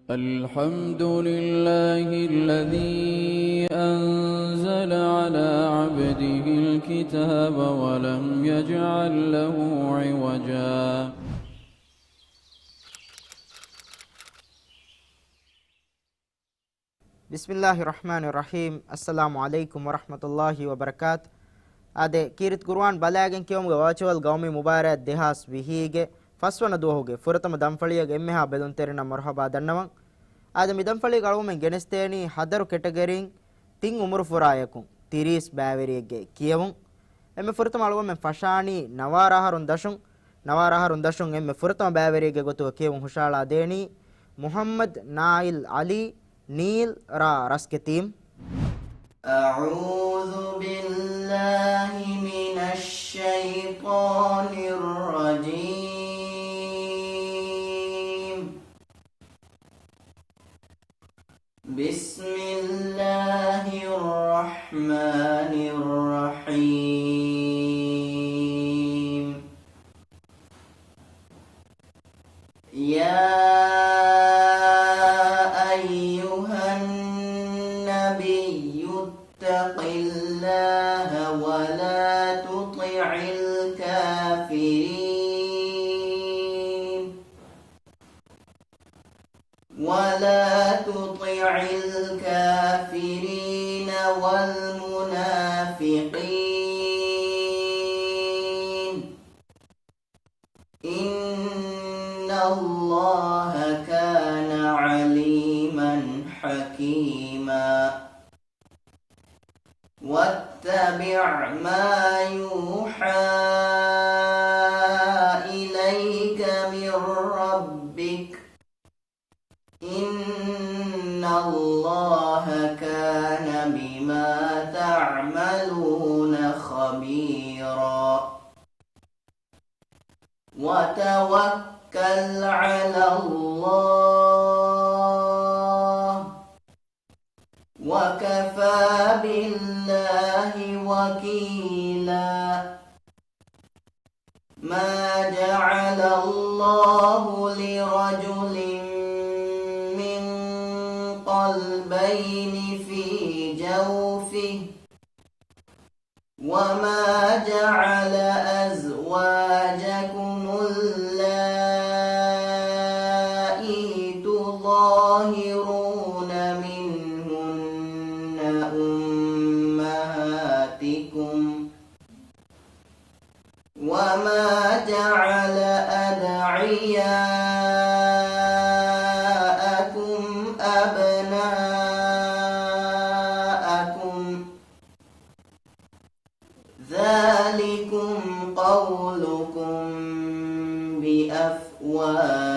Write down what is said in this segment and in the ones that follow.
الحمد لله الذي أنزل على عبده الكتاب ولم يجعل له عوجا. Bismillahirrahmanirrahim. Assalamu alaikum wa rahmatullahi wa barakatuh. Ade kirit Qur'an balagen kiyomge virtual gawmi mubarak dehas vihige faswana duhoge furatama damfaliyage emmeha bedun terina marhaba dannawan. Ade mi damfali galumen genesteni hadaru category tin umur furayakun 30 baveriyege kiyawun emme furatama alumen fashani nawaraharun dashun emme furatama baveriyege gotu kiyawun hushala deni Muhammad Nail Ali Neil Ra Rasketim. أعوذ بالله من الشيطان الرجيم. بسم الله الرحمن الرحيم. يا اتق الله ولا تطع الكافرين والمنافقين إن الله كان عليما حكيما. واتبع ما يوحى إليك من ربك إن الله كان بما تعملون خبيرا. وتوكل على الله وكفى بالله وكيلا. ما جعل الله لرجل من قلبين في جوفه وما جعل أزواجكم اللائي تظاهرون منهن أمهاتكم وما جعل أدعياءكم أبناءكم ذلكم قولكم بأفواهكم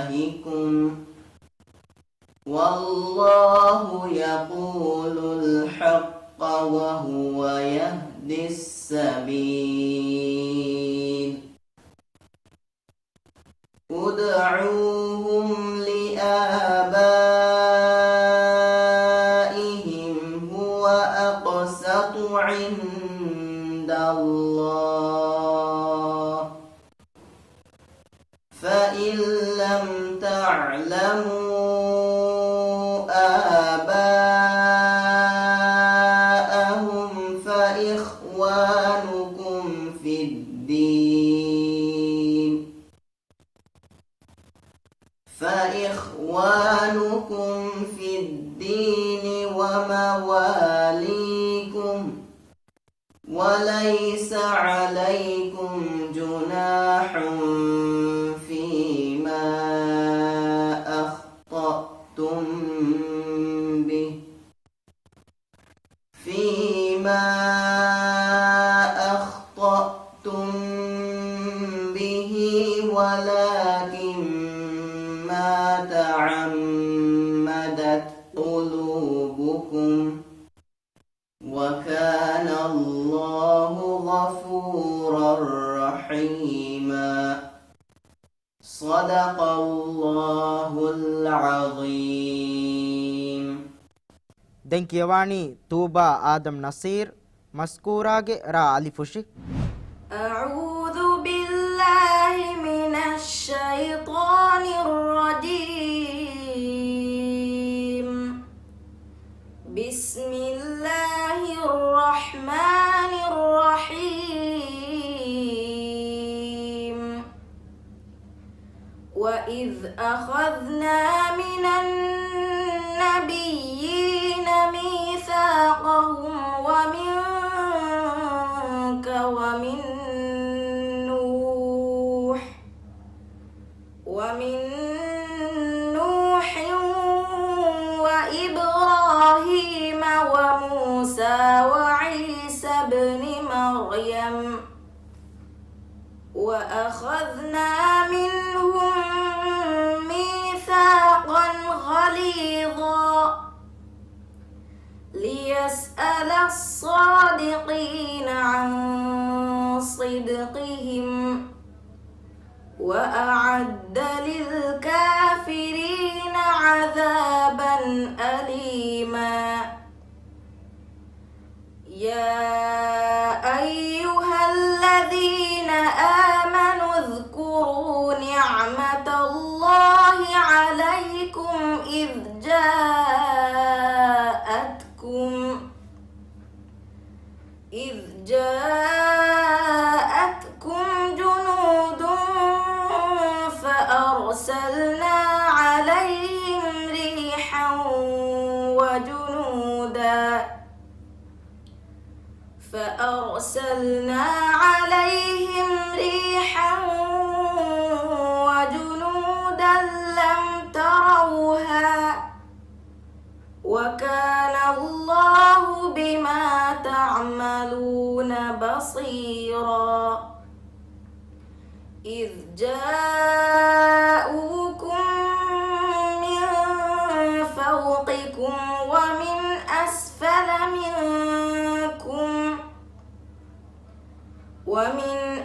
والله يقول الحق وهو يهدي السبيل. ادعوهم لآبائهم هو أقسط عند الله فإن لم تعلموا آباءهم فإخوانكم في الدين ومواليكم وليس عليكم جناح فيما أخطأتم به ولكن ما تعمدت قلوبكم وكان الله غفورا رحيما. صدق الله العظيم. Denkiyawani Tuba Adam Nasir Maskurage Ra Ali Fushi. أعوذ بالله من الشيطان الرجيم. وإذ أخذنا من النبيين ميثاقهم ومنك ومن نوح وإبراهيم وموسى وعيسى ابن مريم وأخذنا منهم ميثاقا غليظا ليسأل الصادقين عن صدقهم وأعد للكافرين عذابا أليما يا أيها الذين آمنوا اذكروا نعمة الله عليكم إذ جاءتكم جنود فأرسلنا عليهم ريحا وجنودا لم تروها وكان الله بما تعملون بصيرا إذ جاءوكم من فوقكم ومن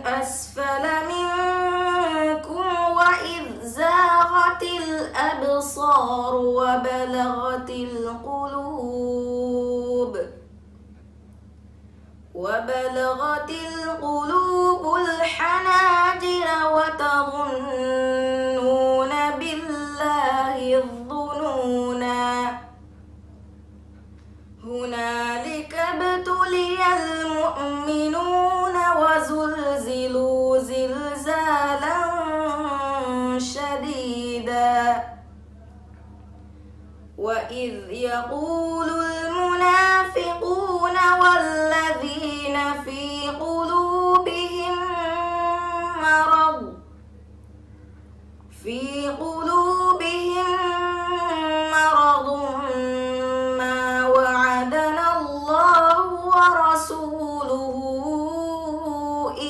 أسفل منكم وإذ زاغت الأبصار وبلغت القلوب الحناجر وتظنون بالله الظنونا هنالك ابتلي المؤمنون وزلزلوا زلزالا شديدا وإذ يقول المنافقون والذين في قلوبهم مرض ما وعدنا الله ورسوله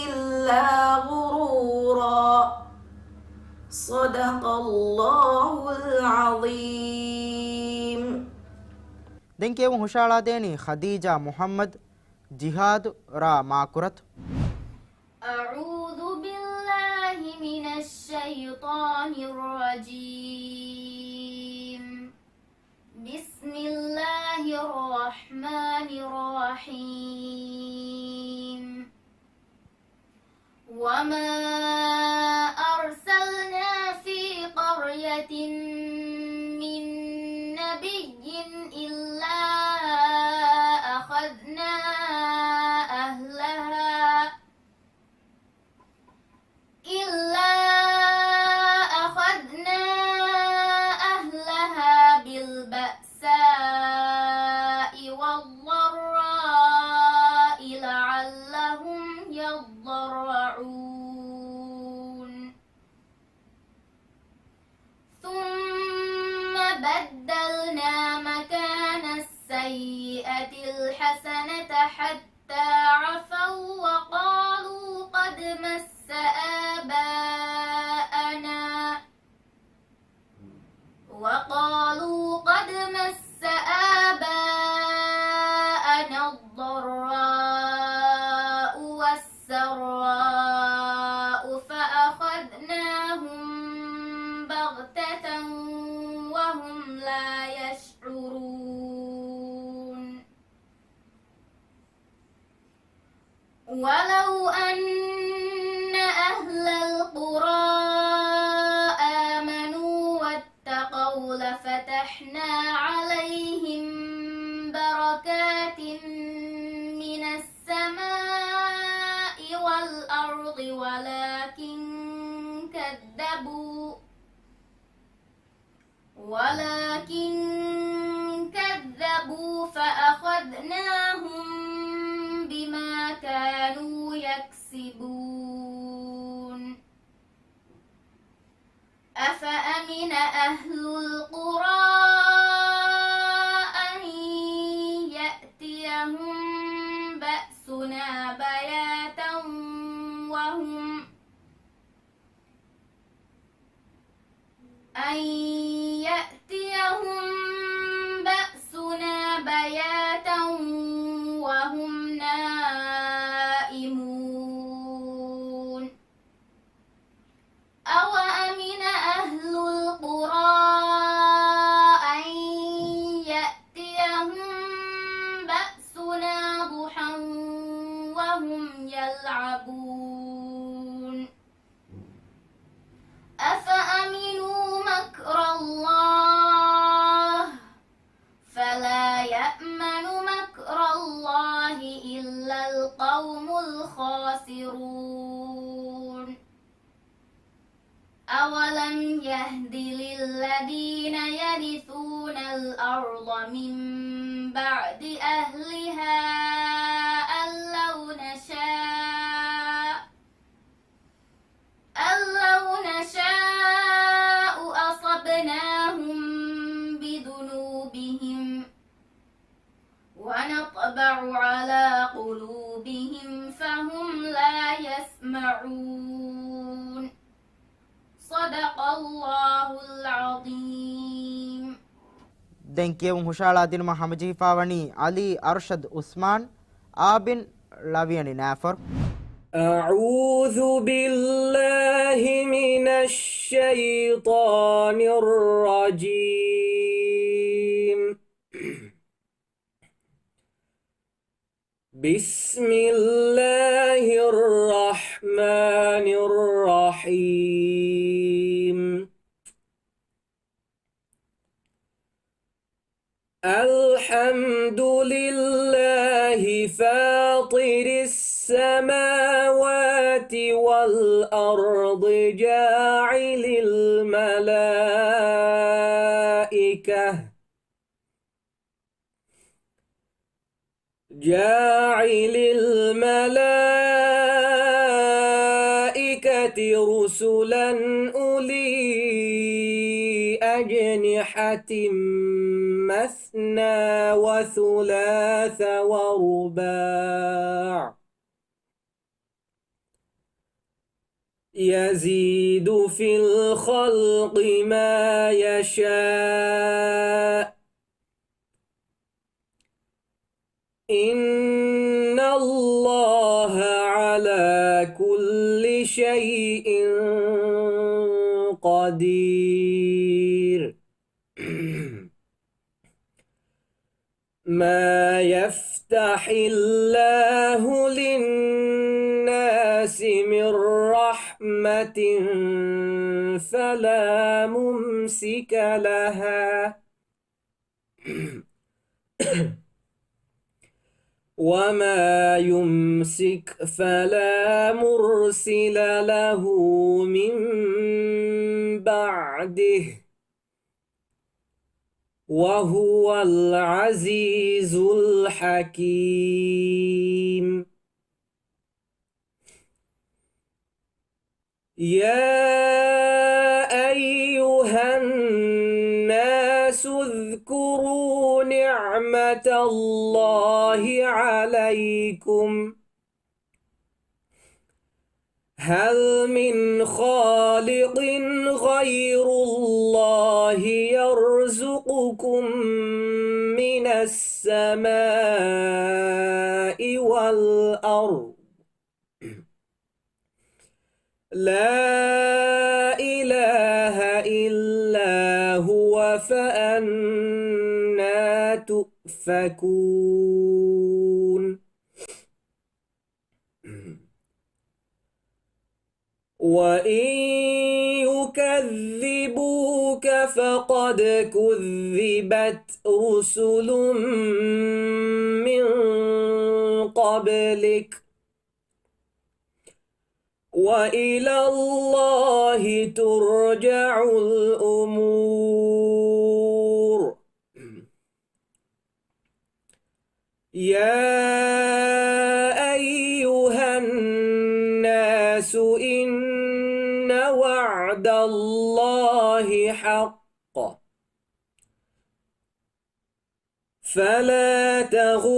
إلا غرورا صدق الله العظيم. ದೆಂಕೇವು ಹುಷಾಳಾದೇನಿ ಖದೀಜಾ ಮುಹಮ್ಮದ್ ಜಿಹಾದ್ ರಾ ಮಾಕುರತ್. أعوذ بالله من الشيطان الرجيم. بسم الله الرحمن الرحيم. وما أرسلنا في قرية من نبي إلا أخذنا أهلها بالبأساء والضراء لعلهم يضرعون. ثم بدلنا مكان السيئة الحسنة حتى عفوا وقالوا قد مس آباءنا الضراء والسراء فأخذناهم بغتة وهم لا يشعرون. ولو أن أهل القرى لفتحنا عليهم بركات من السماء والأرض ولكن كذبوا فأخذناهم بما كانوا يكسبون أفأمن أهل القرى أن يأتيهم بأسنا بياتا وهم نائمون أوأمن أهل القرى أن يأتيهم بأسنا ضحى وهم يلعبون أفأمنوا مكر الله فلا يأمن مكر الله إلا القوم الخاسرون أولم يهد للذين يرثون الأرض من بعد أهلها أن لو نشاء أصبناهم بذنوبهم ونطبع على قلوبهم فهم لا يسمعون صدق الله العظيم. දැන් කියවමු හුෂාලා දිනම හමජීෆාවනි අලි අර්ෂද් උස්මාන් ආබින් ලවියනි නාෆර්. أعوذ بالله من الشيطان الرجيم. بسم الله الرحمن الرحيم. الحمد لله فاطر السماوات والأرض جاعل الملائكة رسلا أولي أجنحة مثنى وثلاث ورباع يزيد في الخلق ما يشاء إن الله على كل شيء قدير. ما يفتح الله للناس من رحمة فلا ممسك لها وما يمسك فلا مرسل له من بعده وهو العزيز الحكيم. يا أيها الناس اذكروا نعمة الله عليكم هل من خالق غير الله يرزقكم من السماء والأرض لا إله إلا هو فأنى تؤفكون. وإن يكذبوك فقد كذبت رسل من قبلك وإلى الله ترجع الأمور. يا أيها الناس إن وعد الله حق فلا تغرنكم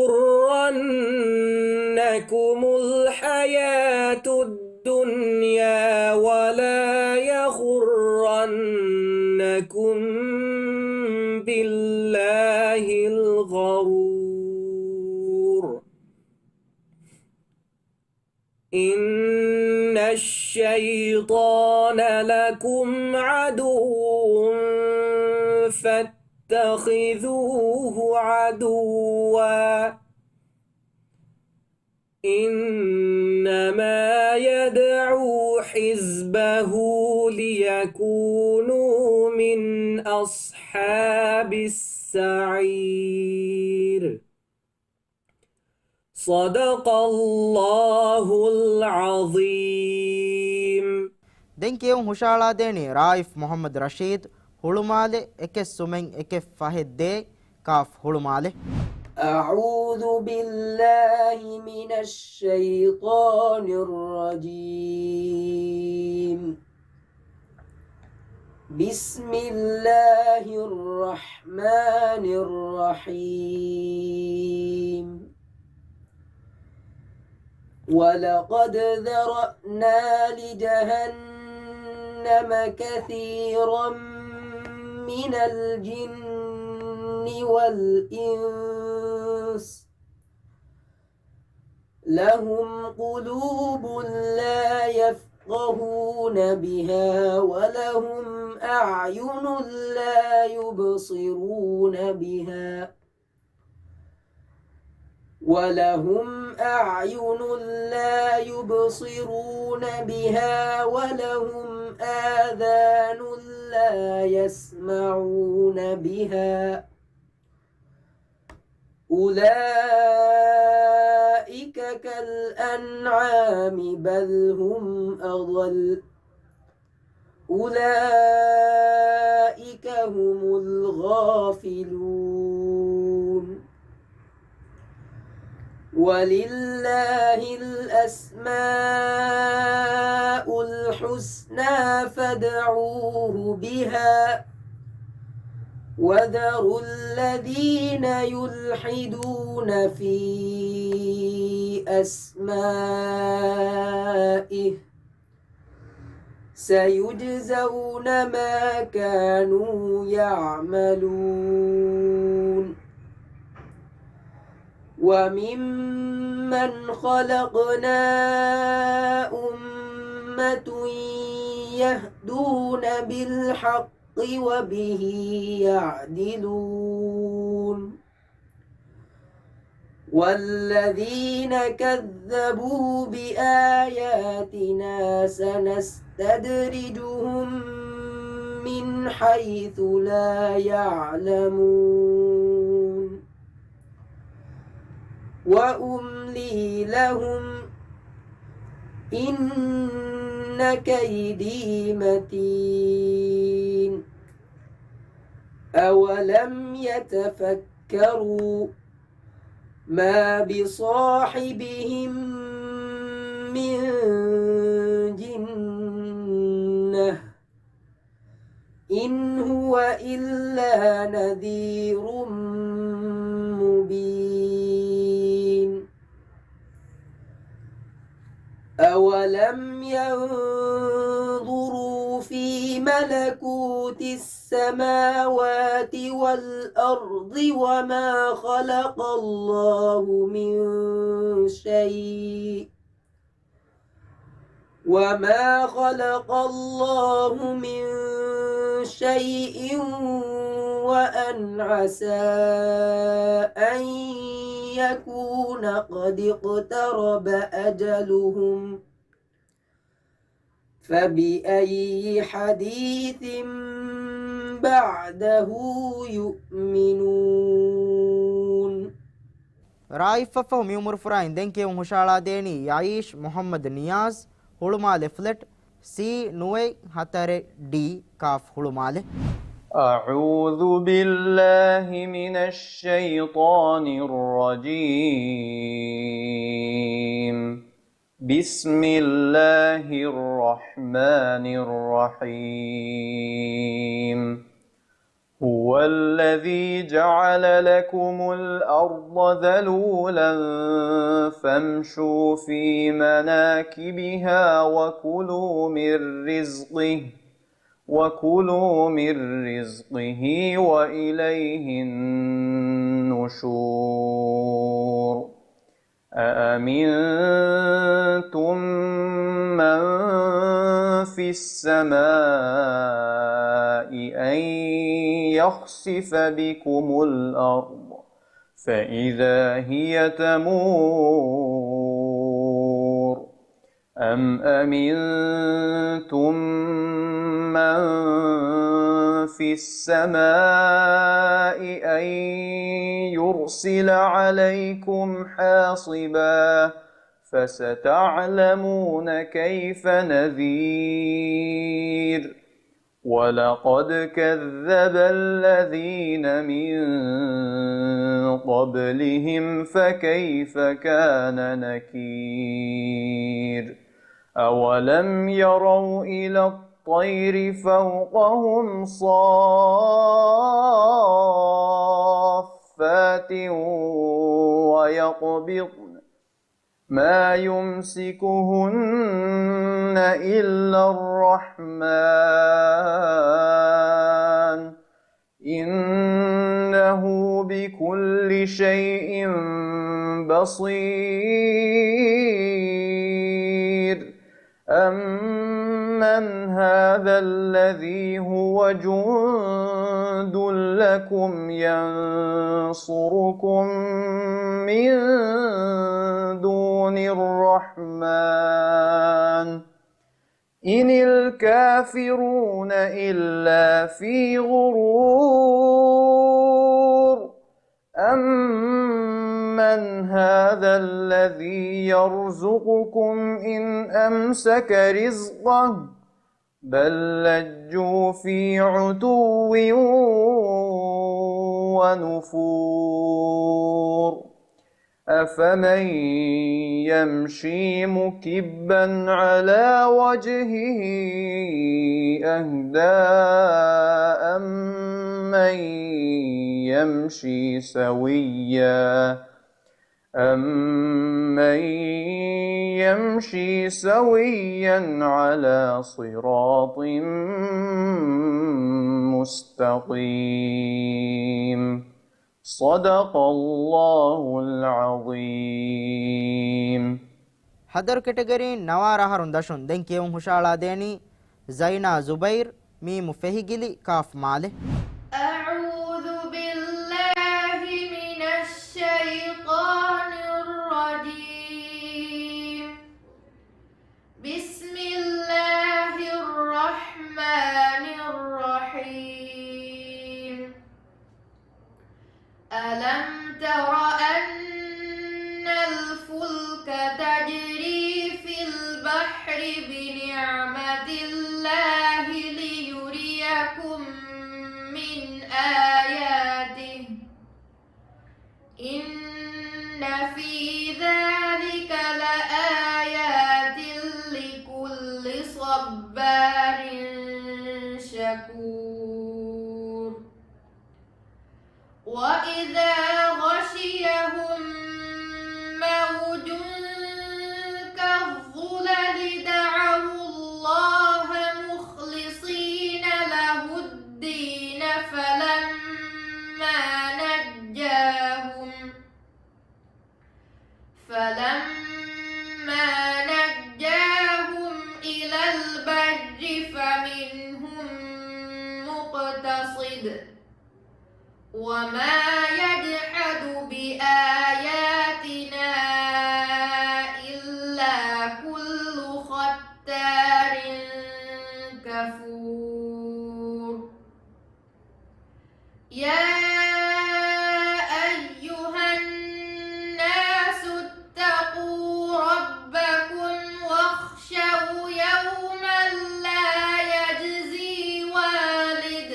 الحياة الدنيا ولا يغرنكم بالله الغرور إن الشيطان لكم عدو فاتخذوه عدوا إنما يدعو حزبه ليكونوا من أصحاب السعير صدق الله العظيم. දෙන්කියුම් හුෂාලා දේනි රායිෆ් මොහම්මද් රෂීද් හුළුමාලේ එකෙස් සුමෙන් එකෙස් ෆහෙද් දේ කාෆ් හුළුමාලේ. أعوذ بالله من الشيطان الرجيم. بسم الله الرحمن الرحيم. ولقد ذرأنا لجهنم كثيرا من الجن والإنس لهم قلوب لا يفقهون بها ولهم أعين لا يبصرون بها ولهم أعين لا يبصرون بها ولهم آذان لا يسمعون بها أولئك كالأنعام بل هم أضل أولئك هم الغافلون. ولله الأسماء الحسنى فادعوه بها وذروا الذين يلحدون في أسمائه سيجزون ما كانوا يعملون. وممن خلقنا أمة يهدون بالحق وبه يعدلون. والذين كذبوا بآياتنا سنستدرجهم من حيث لا يعلمون وأملي لهم إن كيدي متين. أولم يتفكروا ما بصاحبهم من جنة إن هو إلا نذير مبين. أولم ينظروا في ملكوت السماوات والأرض وما خلق الله من شيء وأن عسى أن يكون قد اقترب أجلهم فبأي حديث بعده يؤمنون. رائف ففو ميومر فراين دنكيوم هشالا ديني يعيش محمد نياز هلما لفلت سي نوي هتر دي كاف هلما له. أعوذ بالله من الشيطان الرجيم. بسم الله الرحمن الرحيم. هو الذي جعل لكم الأرض ذلولا فامشوا في مناكبها وكلوا من رزقه وإليه النشور. أأمنتم من في السماء أن يخسف بكم الأرض فإذا هي تمور، أم أمنتم من في السماء أن يرسل عليكم حاصبا فستعلمون كيف نذير. ولقد كذب الذين من قبلهم فكيف كان نكير. أولم يروا إلى الطير فوقهم صافات ويقبضن ما يمسكهن إلا الرحمن إنه بكل شيء بصير. أمن هذا الذي هو جند لكم ينصركم من دون الرحمن إن الكافرون إلا في غرور. أمن هذا الذي يرزقكم إن أمسك رزقه بل لجوا في عتو ونفور. أفمن يمشي مكبا على وجهه أهدى أمن يمشي سويا على صراط مستقيم. صدق الله العظيم. حدر كتغري نوارا هرون دشون دين كيوم هشالا ديني زينا زبير ميم فهيجلي كاف ماله. أعوذ بالله من الشيطان الرجيم. بسم الله الرحمن الرحيم. ألم تر أن الفلك تجري في البحر بنعمة الله ليريكم من آياته إن في ذلك لآيات لكل صبار شكور. وإذا غشيهم موج كالظلل دعوا الله مخلصين له الدين فلما نجاهم إلى البر فمنهم مقتصد وما يجحد بآياتنا إلا كل ختار كفور. يا أيها الناس اتقوا ربكم واخشوا يوما لا يجزي والد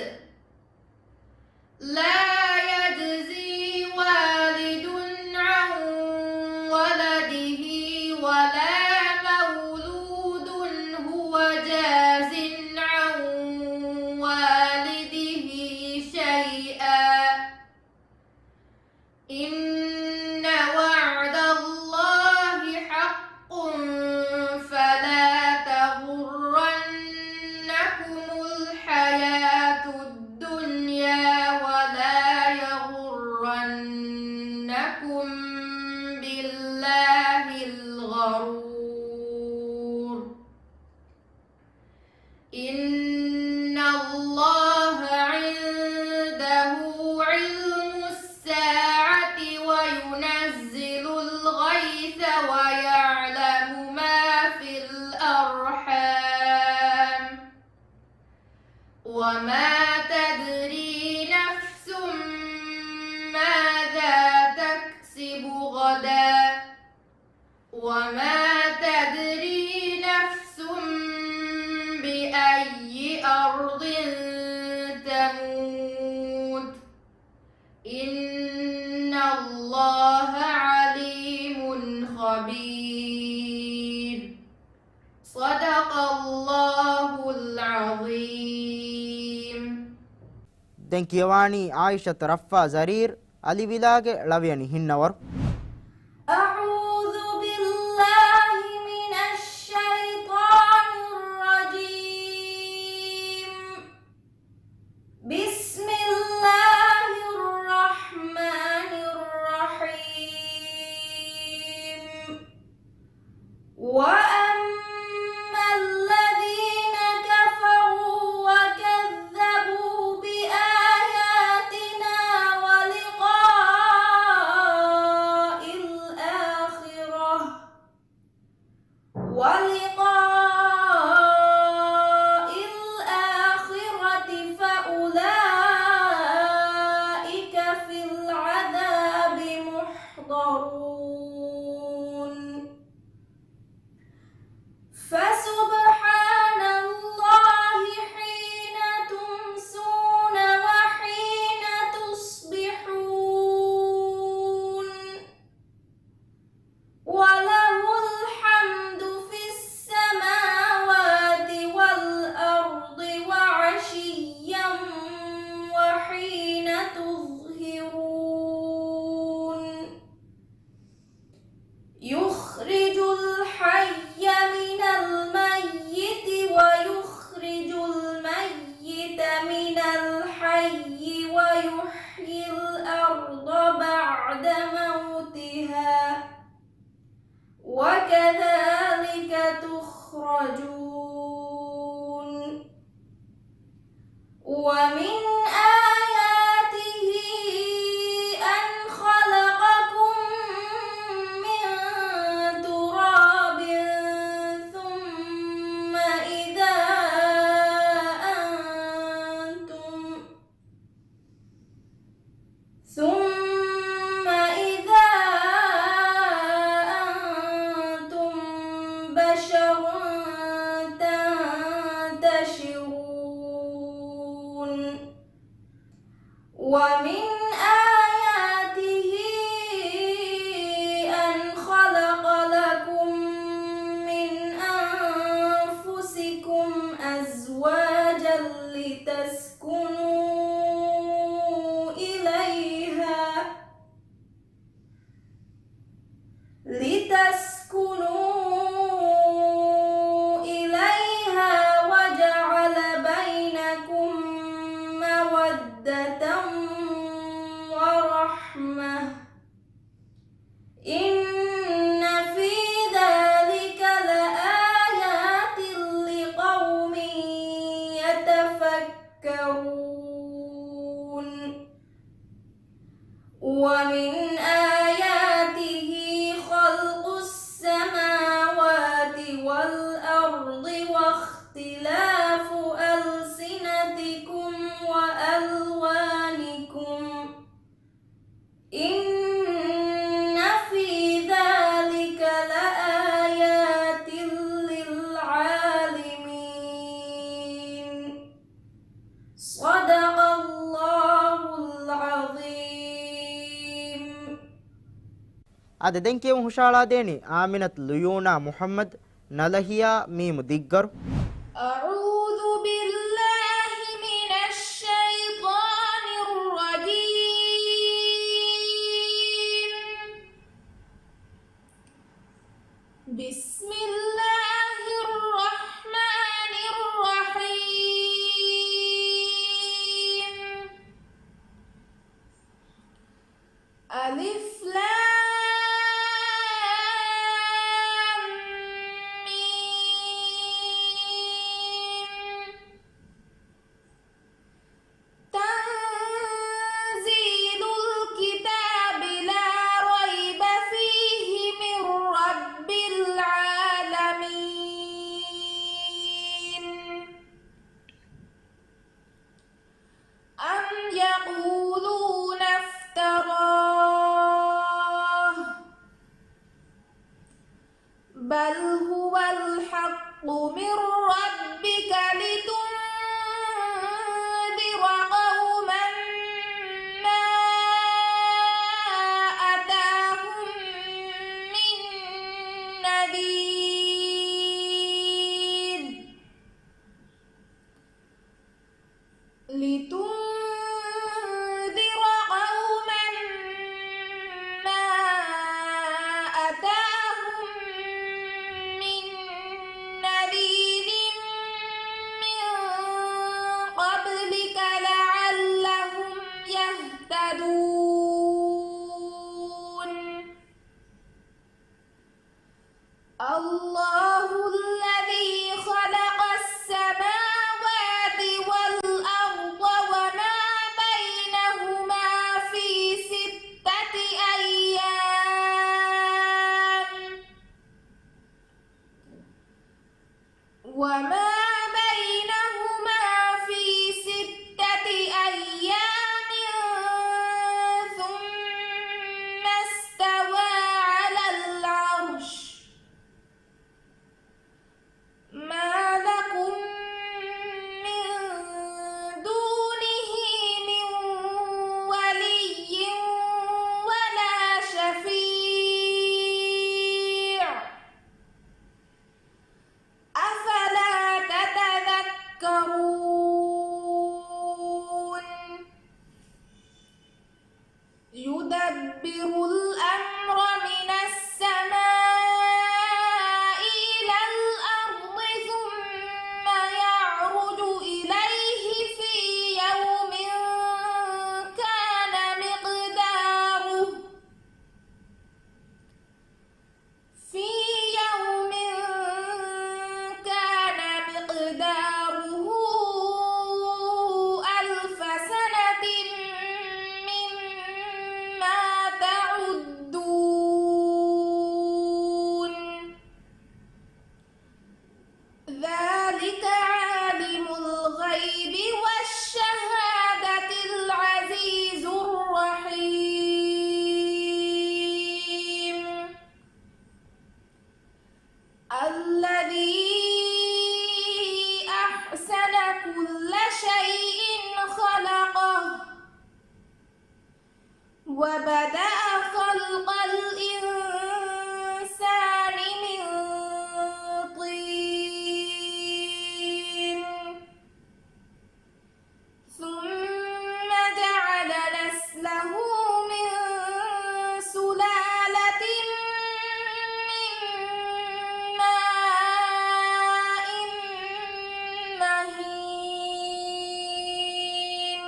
إن الله عنده علم الساعة وينزل الغيث ويعلم ما في الأرحام وما تدري نفس ماذا تكسب غدا وما تدري نفس بأي أرض تموت إن الله عليم خبير صدق الله العظيم. දැන් කියවානි ආයිෂත් රෆ්ෆා සරීර් අලි විලාගේ ලවියනි හින්නවර් أعوذ بالله من الشيطان الرجيم. بسم الله الرحمن الرحيم. وأما الذين كفروا وكذبوا بآياتنا ولقاء الآخرة فأولئك في العذاب محضرون. فسبحان الله حين تمسون وحين تصبحون وله الحمد في السماوات والأرض وعشيا وحين تظهرون. يخرج الحي من الميت ويخرج الميت من الحي ويحيي الأرض بعد موتها وكذلك تخرجون. ومن آياته أن خلقكم من تراب ثم إذا أنتم بشر تنتشرون. ومن آياته أن خلق لكم من أنفسكم أزواجا لتسكنوا إليها وجعل بينكم مودة ورحمة إن في ذلك لآيات لقوم يتفكرون. ومن آياته خلق السماوات والأرض واختلاف ألسنتكم وألوانكم إن في ذلك لآيات للعالمين. صدق الله العظيم. අද දැන් කියමු හුෂාලා දෙනි ආමිනත් ලුයුනා මුහම්මද් නලහියා මීමු දිග්ගරු أعوذ بالله من الشيطان الرجيم. بسم الله الرحمن الرحيم. ألف لام ميم. وبدأ خلق الإنسان من طين ثم جعل نسله من سلالة من ماء مهين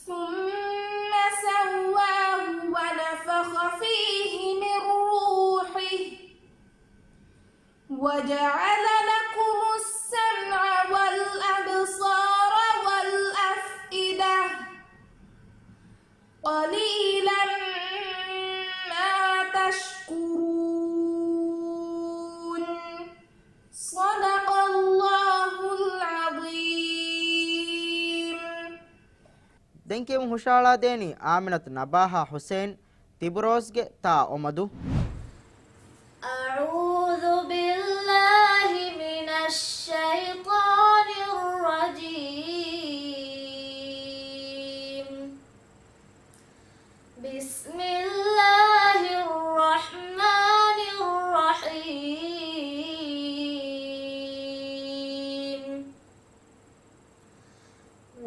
ثم سواه ونفخ فيه من روحه وجعل لكم السمع والأبصار والأفئدة قليلا ما تشكرون صدق الله العظيم. ದೆಂಕೆವು ಹುಷಾಳಾದೇನಿ ಆಮಿನತ್ ನಬಾಹ ಹುಸೇನ್ ತಿಬ್ರೋಸ್ಗೆ ತಾ ಒಮದು. أعوذ بالله من الشيطان الرجيم. بسم الله الرحمن الرحيم.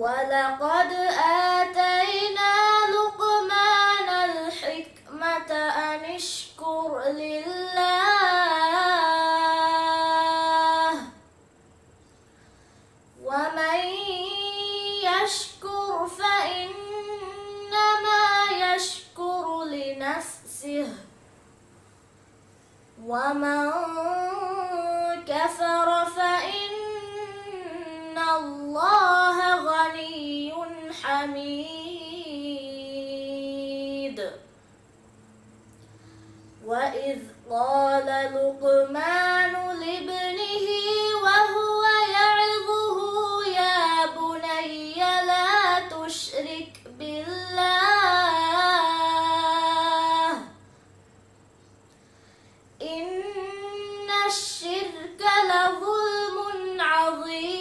ولقد آتينا لقمان الحكمة أن اشكر لله ومن يشكر فإنما يشكر لنفسه ومن كفر فإن الله غني حميد. وإذ قال لقمان لابنه وهو يعظه يا بني لا تشرك بالله إن الشرك لظلم عظيم.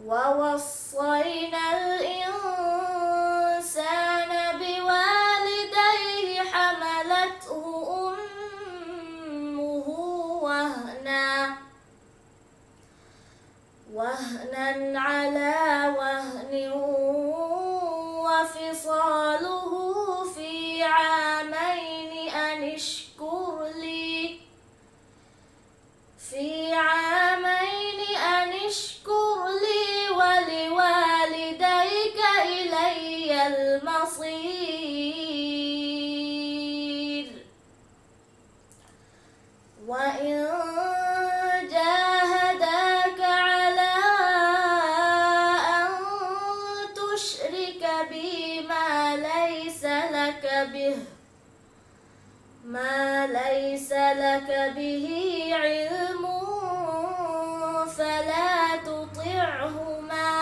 ووصينا الإنسان بوالديه حملته أمه وهنا على وهن وفصاله في عامين أن اشكر لي ولوالديك إلي المصير. وإن جاهداك على أن تشرك بي ما ليس لك به علم فلا تطعهما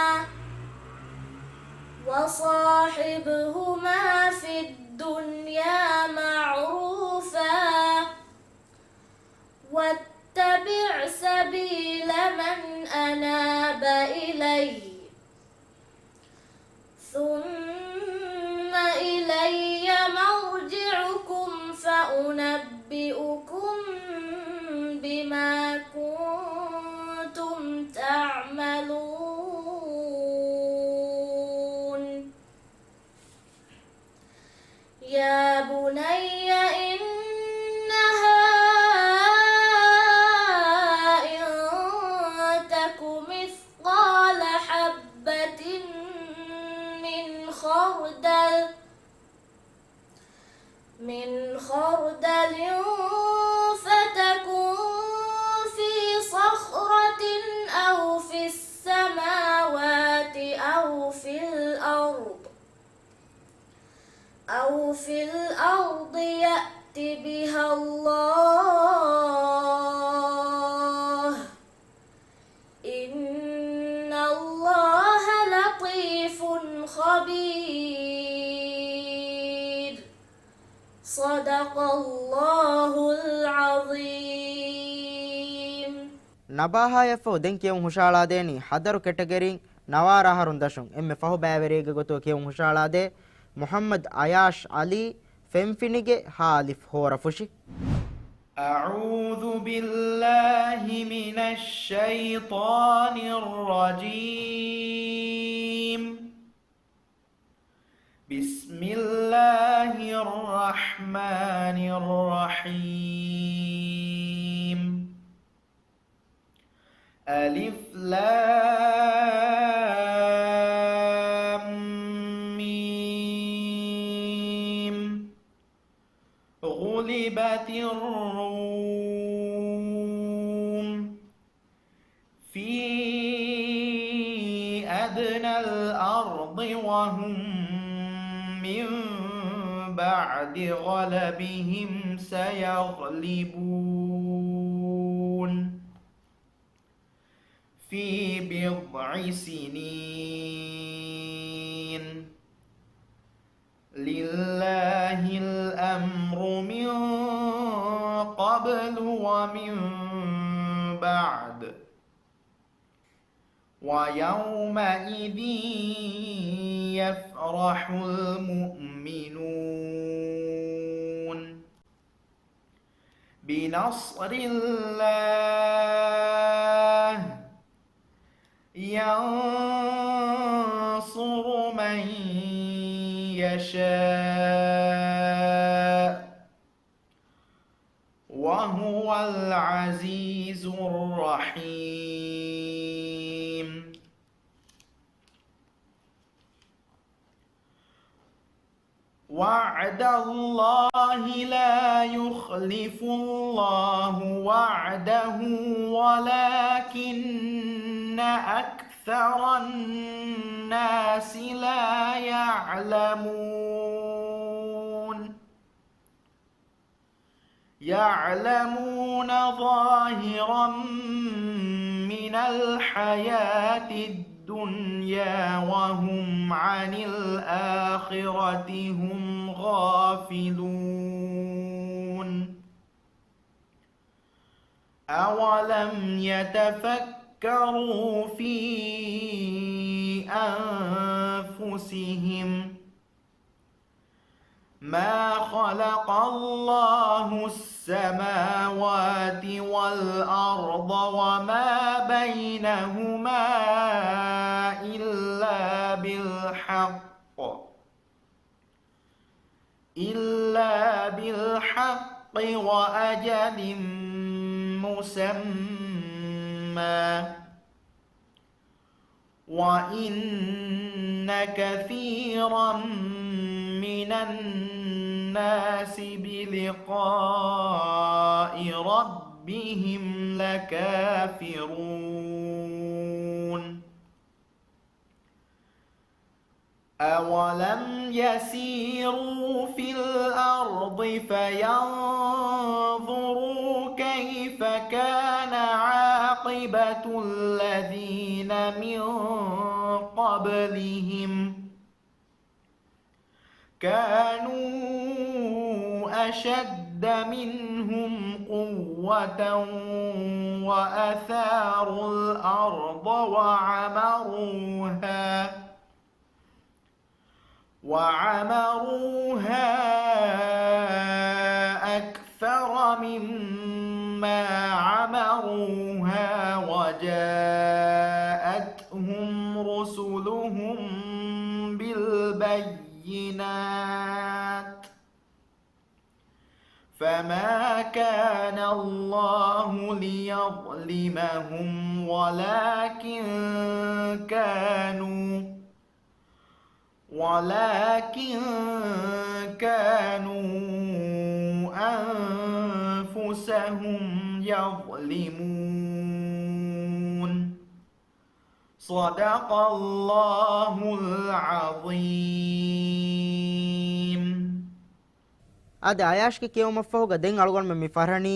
وصاحبهما في الدنيا معروفا واتبع سبيل من أناب إلي ثم إلي مرجعكم فأنبئكم بما كنتم تعملون. يا بني إنها إن تك مثقال حبة من خردل فتكن في صخرة أو في السماوات أو في الأرض يأت بها الله إن الله لطيف خبير. صدق الله العظيم. ನಬಾಹಾಯಫೋ ದೆನ್ ಕಿಯಂ ಹುಷಾಳಾದೇನಿ ಹದರು ಕೆಟಗರಿಂ ನವಾರಹರುನ್ ದಶುಂ ಎಮ್ಮೆ ಫಹು ಬ್ಯಾವೆರೇಗ ಗೊತೋ ಕಿಯಂ ಹುಷಾಳಾದೆ ಮುಹಮ್ಮದ್ ಅಯಾಶ್ ಅಲಿ ಫೆಂಫಿನಿಗೆ ಹಾ ಅಲಿಫ್ ಹೋರ ಫುಶಿ أعوذ بالله من الشيطان الرجيم بسم الله الرحمن الرحيم ألف لام ميم غلبت الروم في أدنى الأرض وهم من بعد غلبهم سيغلبون في بضع سنين لله الأمر من قبل ومن بعد ويومئذ يفرح المؤمنون بنصر الله ينصر من يشاء وهو العزيز الرحيم وعد الله لا يخلف الله وعده ولكن أكثر الناس لا يعلمون ظاهرا من الحياة الدنيا وهم عن الآخرة هم غافلون أولم يتفكروا في أنفسهم ما خلق الله السماوات والأرض وما بينهما إلا بالحق وأجل مسمى وإن كثيرا من الناس بلقاء ربهم لكافرون أولم يسيروا في الأرض فينظروا كيف كان عاقبة الذين من قبلهم كانوا أشد منهم قوة وأثاروا الأرض وعمروها أكثر مما عمروها وجاءتهم رسلهم بالبينات فما كان الله ليظلمهم ولكن كانوا أنفسهم يظلمون صدق الله العظيم ade ayash ke kiyumaffoga den algon me farhani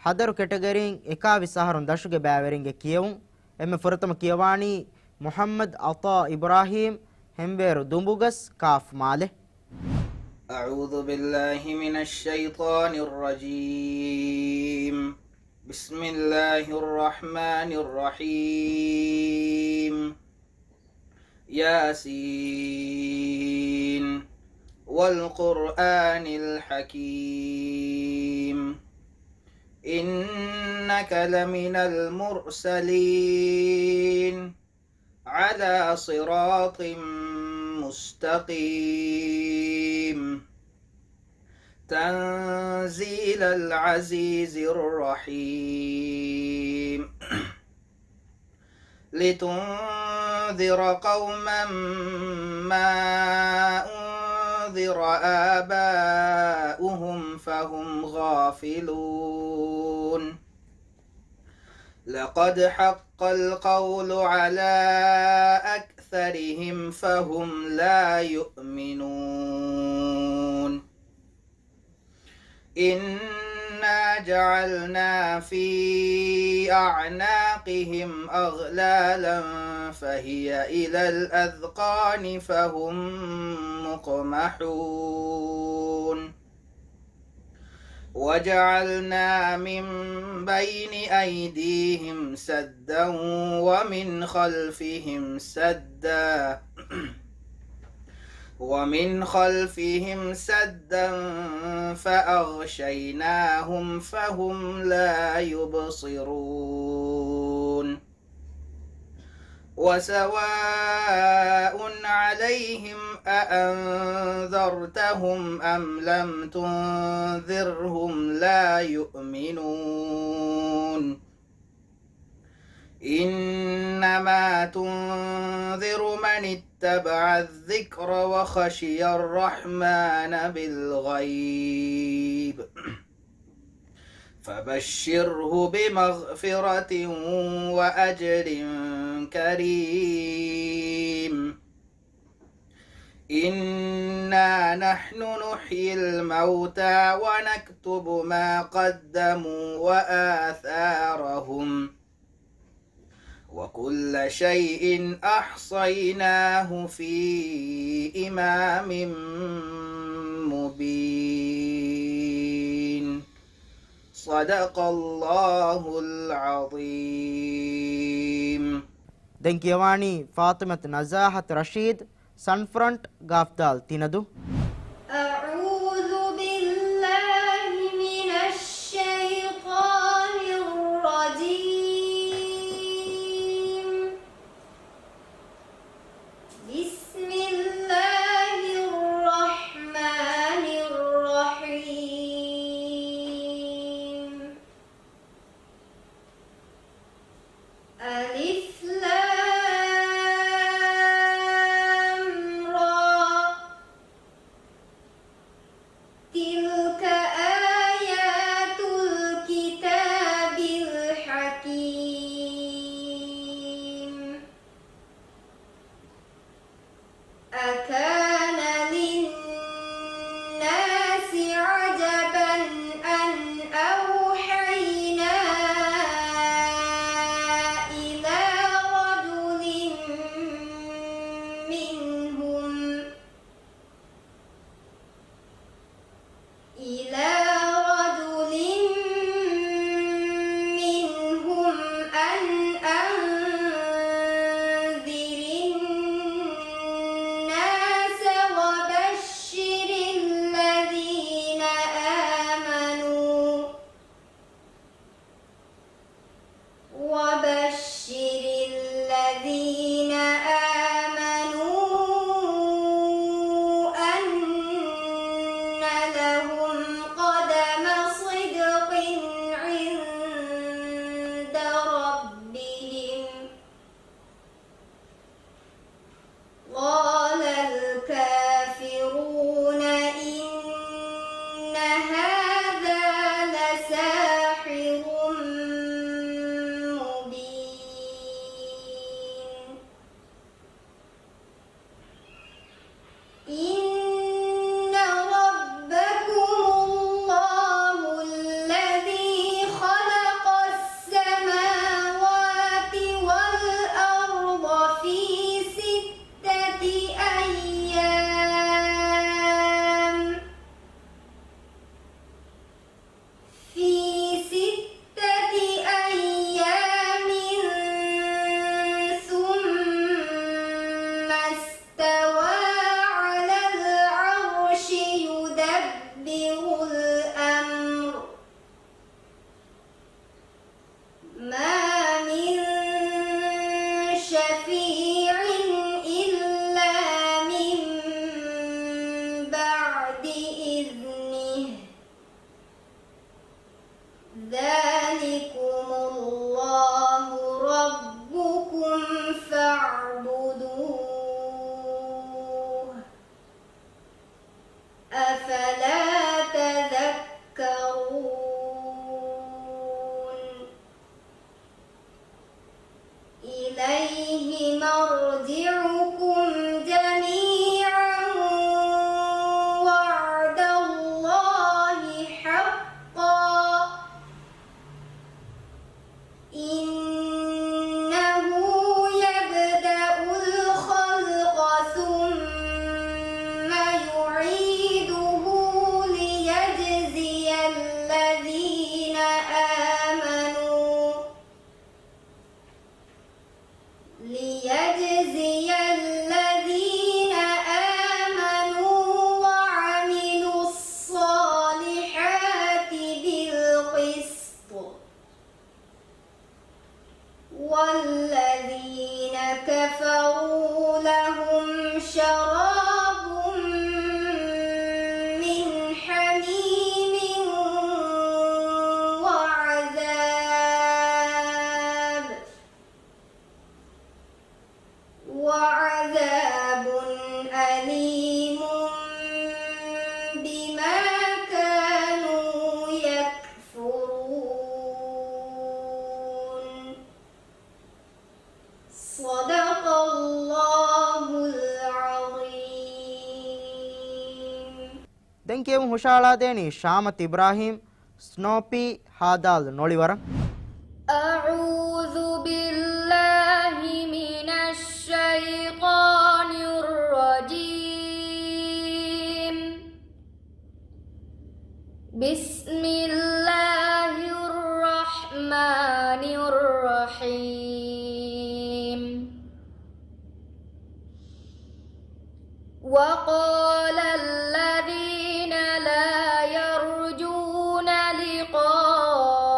hadaru category eka visaharun dashuge bæveringe kiyum emme furatama kiyawani muhammad ata ibrahim hemberu dumbugas kaf male أعوذ بالله من الشيطان الرجيم بسم الله الرحمن الرحيم ياسين والقرآن الحكيم إنك لمن المرسلين على صراط مستقيم تنزيل العزيز الرحيم لتنذر قوما ما أنذر آباؤهم فهم غافلون لقد حق القول على أكثرهم فهم لا يؤمنون إنا جعلنا في أعناقهم أغلالا فهي إلى الأذقان فهم مقمحون وجعلنا من بين أيديهم سدا ومن خلفهم سدا فأغشيناهم فهم لا يبصرون وسواء عليهم أأنذرتهم أم لم تنذرهم لا يؤمنون إنما تنذر من اتبع الذكر وخشي الرحمن بالغيب فبشره بمغفرة وأجر كريم إنا نحن نحيي الموتى ونكتب ما قدموا وآثارهم وكل شيء أحصيناه في إمام مبين صدق الله العظيم دنكيواني فاطمة نزاهة رشيد سنفرنت غافدال تيندو أعوذ بالله من الشيطان الرجيم بسم الله الرحمن الرحيم ألف لام را ذلكم الله ربكم فاعبدوه أفلا تذكرون إليه مرجعكم جميعا وعد الله حقا إنه يبدأ الخلق ثم يعيده ليجزي الذين آمنوا وعملوا الصالحات بالقسط والذين كفروا لهم شراب من حميم وعذاب أليم بما كانوا يكفرون صدق الله العظيم. ದೆಂಕೇವು ಹುಷಾಳಾದೇನಿ ಶಾಮತ್ ಇಬ್ರಾಹಿಂ ಸ್ನೋಪಿ ಹಾದಾಲ್ ನೋಳಿವರ. أعوذ بالله من الشيطان الرجيم بسم الله الرحمن الرحيم وقال الذين لا يرجون لقاءنا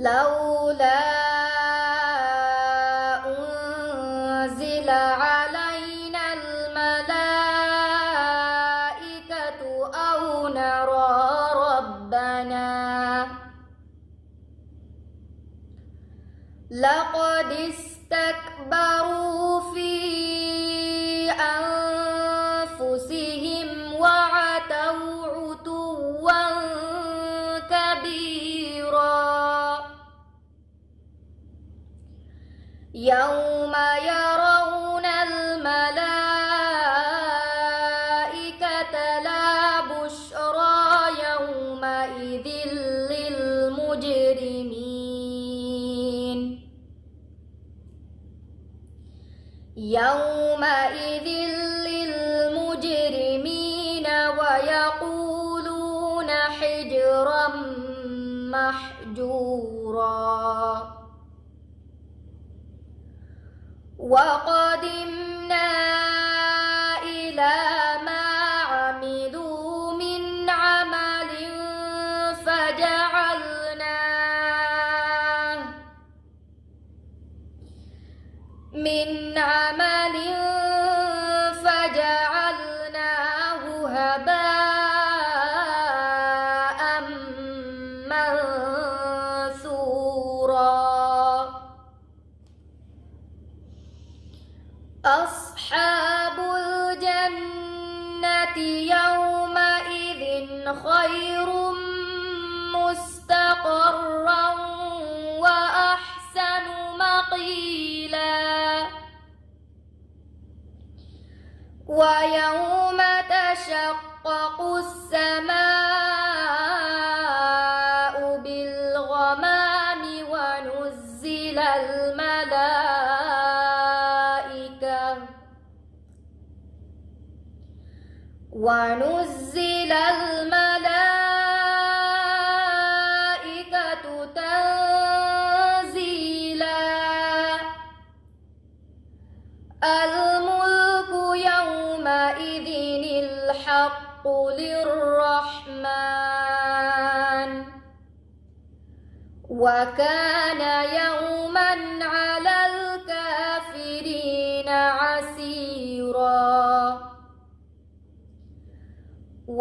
لولا أنزل علينا الملائكة أو نرى ربنا لقد استكبروا في أنفسهم وعتوا عتوا كبيرا يوم يرون الملائكة لا بشرى يومئذ للمجرمين ويقولون حجرا محجورا وقدمنا إلى ما عملوا من عمل فجعلناه هباء منثورا أصحاب الجنة يومئذ خير مستقرا وأحسن مقيلا ويوم تشقق السماء بالغمام ونزل الملائكة تنزيلا الملك يومئذ الحق للرحمن وكان يوما على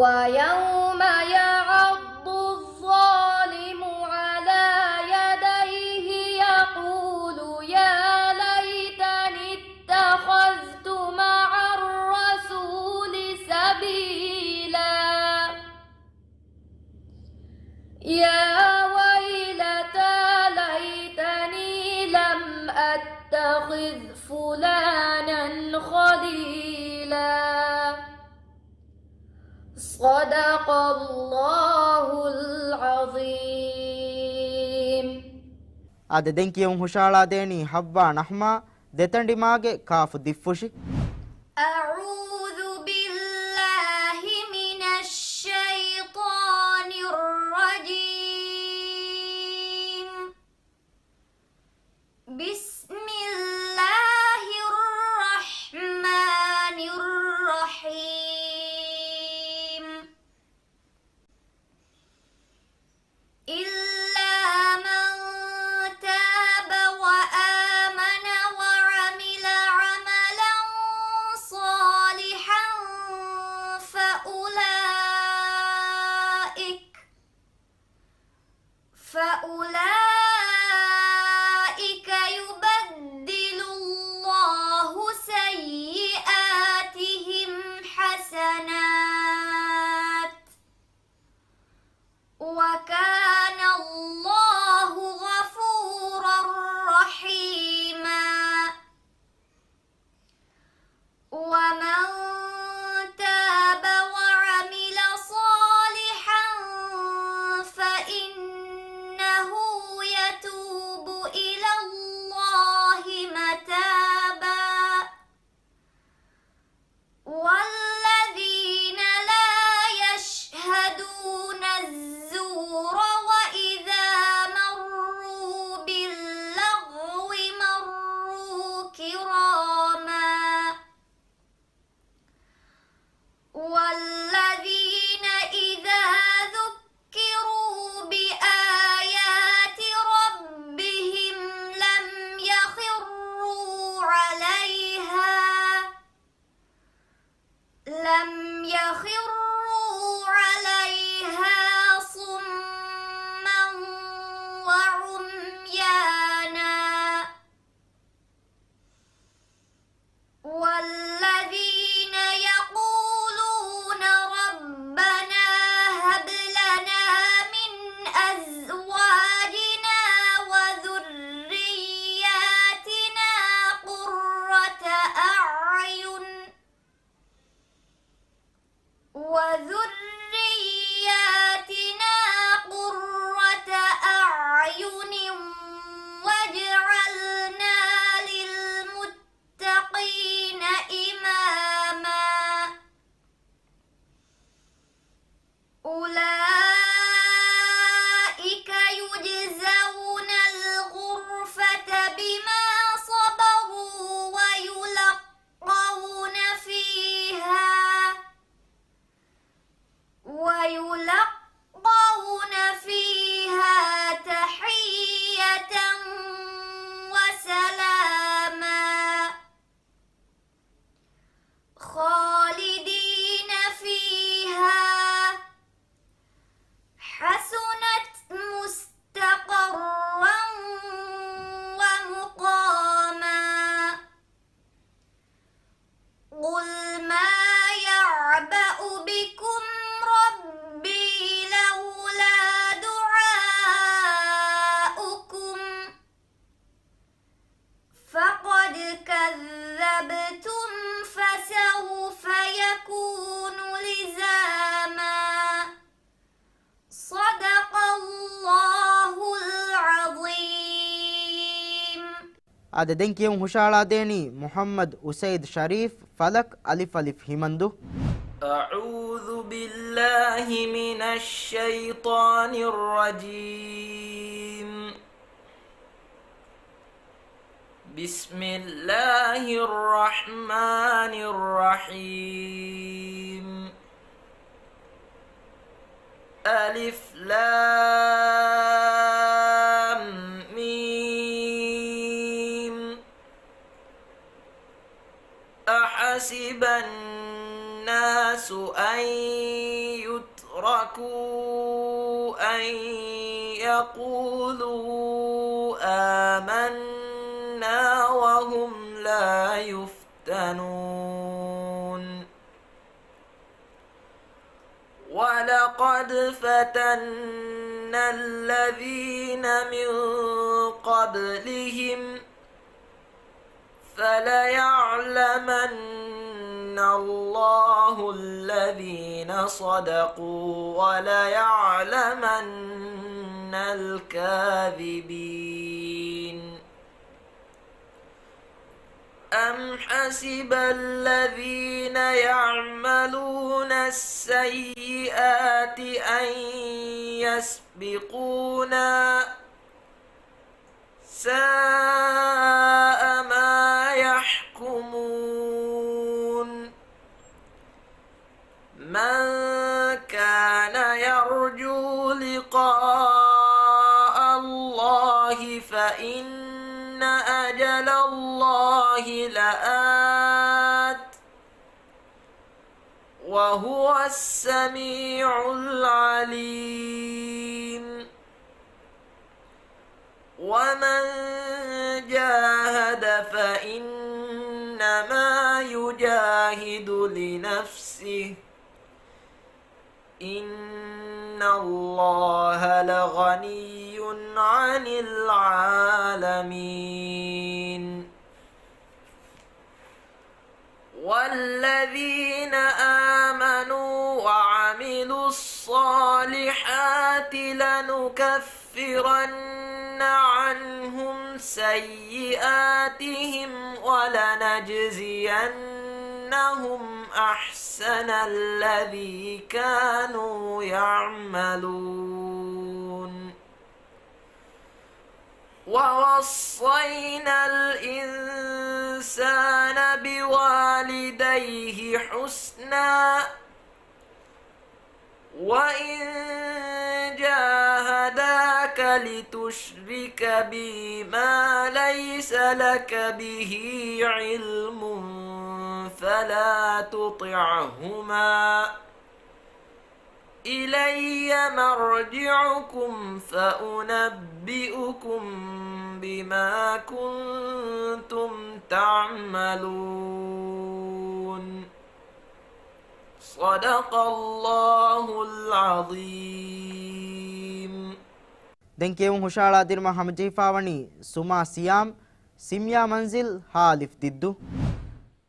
ويوم يعض الظالم على يديه يقول يا ليتني اتخذت مع الرسول سبيلا يا ويلتى ليتني لم أتخذ فلانا خليلا صدق الله العظيم. ade den kiyum hushala deni habba nahma detandi mage kafu diffushi. أعوذ بالله من الشيطان الرجيم. بسم الله الرحمن الرحيم. إلا من تاب وآمن وعمل عملا صالحا فأولئك يبدل الله سيئاتهم حسنات وكان الله غفورا رحيما. ومن تاب وعمل صالحا فإنه يتوب إلى الله متابا. والذين لا يشهدون الزور وإذا مروا باللغو مروا كراما. والذين إذا ذكروا بآيات ربهم لم يخروا عليها صما وعميانا. والذين يقولون ربنا هب لنا من أزواجنا وذرياتنا قرة أعين واجعلنا للمتقين إماما. أولئك يجزون الغرفة بما صبروا ويلقون فيها تحية وسلاما خالدين فيها حسنت مستقرا ومقاما. قل ما يعبأ بكم ربي لولا دعاؤكم فقد كذبتم فسوف يكون لزاما. صدق الله العظيم. ade den kiyum hushala deni Muhammad Usaid Sharif Falak Alif Alif Himandu. أعوذ بالله من الشيطان الرجيم. بسم الله الرحمن الرحيم. ألف لام ميم. أحسب الناس أن يتركوا أن يقولوا آمنا وهم لا يفتنون ولقد فتنا الذين من قبلهم فليعلمن الله الذين صدقوا وليعلمن الكاذبين أم حسب الذين يعملون السيئات أن يسبقونا ساء ما يحكمون من كان يرجو لقاء الله فإن أجل الله لآت وهو السميع العليم ومن جاهد فإنما يجاهد لنفسه إن الله لغني عن العالمين والذين آمنوا وعملوا الصالحات لنكفرن عنهم سيئاتهم ولنجزينهم أحسن الذي كانوا يعملون ووصينا الإنسان بوالديه حسنا وإن جاهداك لتشرك بي ما ليس لك به علم فلا تطعهما إلي مرجعكم فأنبئكم بما كنتم تعملون صدق الله العظيم. den kevun hushala dirma hamjifawani suma siyam simya manzil halif diddu